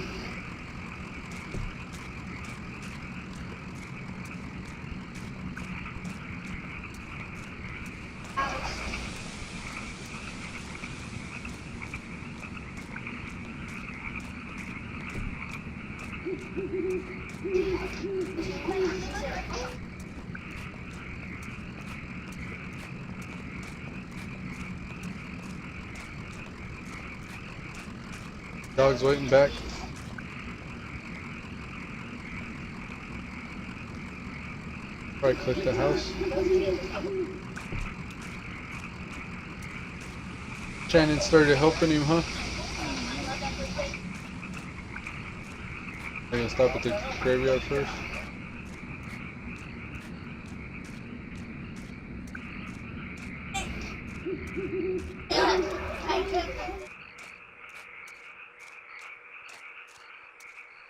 Dog's waiting back. Probably click the house. Shannon started helping him, huh? gonna stop at the graveyard first?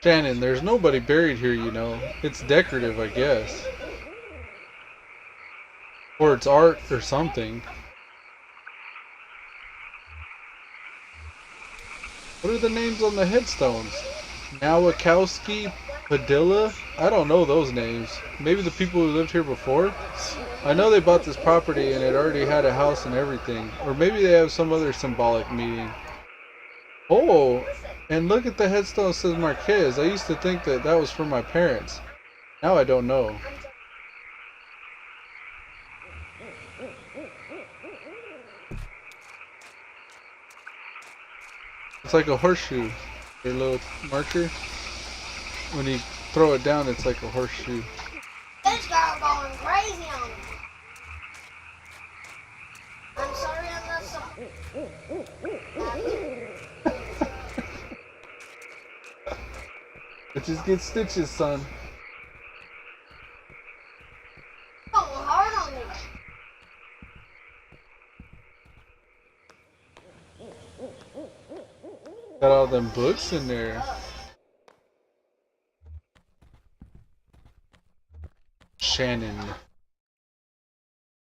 Shannon, there's nobody buried here, you know. It's decorative, I guess. Or it's art or something. What are the names on the headstones? Nowakowski, Padilla? I don't know those names. Maybe the people who lived here before? I know they bought this property and it already had a house and everything. Or maybe they have some other symbolic meaning. Oh, and look at the headstone that says Marquez. I used to think that that was for my parents. Now I don't know. It's like a horseshoe. Their little marker. When you throw it down, it's like a horseshoe. This girl going crazy on me. I'm sorry I'm not so... It just gets stitches, son. Going hard on me. Got all them books in there. Shannon.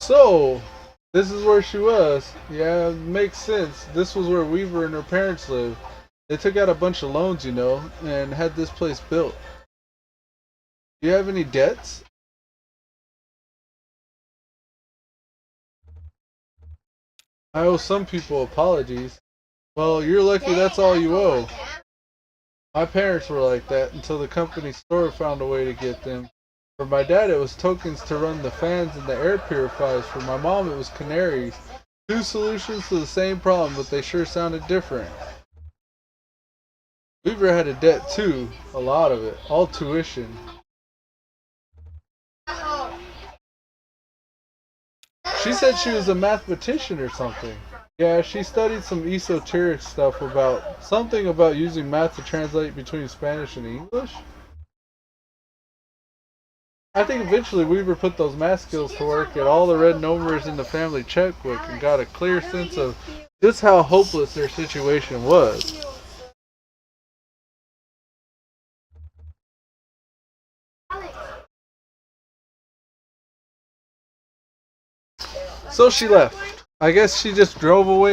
So, this is where she was. Yeah, it makes sense. This was where Weaver and her parents lived. They took out a bunch of loans, you know, and had this place built. Do you have any debts? I owe some people apologies. Well, you're lucky that's all you owe. My parents were like that until the company store found a way to get them. For my dad, it was tokens to run the fans and the air purifiers. For my mom, it was canaries. Two solutions to the same problem, but they sure sounded different. Weaver had a debt too, a lot of it, all tuition. She said she was a mathematician or something. Yeah, she studied some esoteric stuff about something about using math to translate between Spanish and English. I think eventually Weaver put those math skills to work at all the red numbers in the family checkbook and got a clear sense of just how hopeless their situation was. So she left. I guess she just drove away.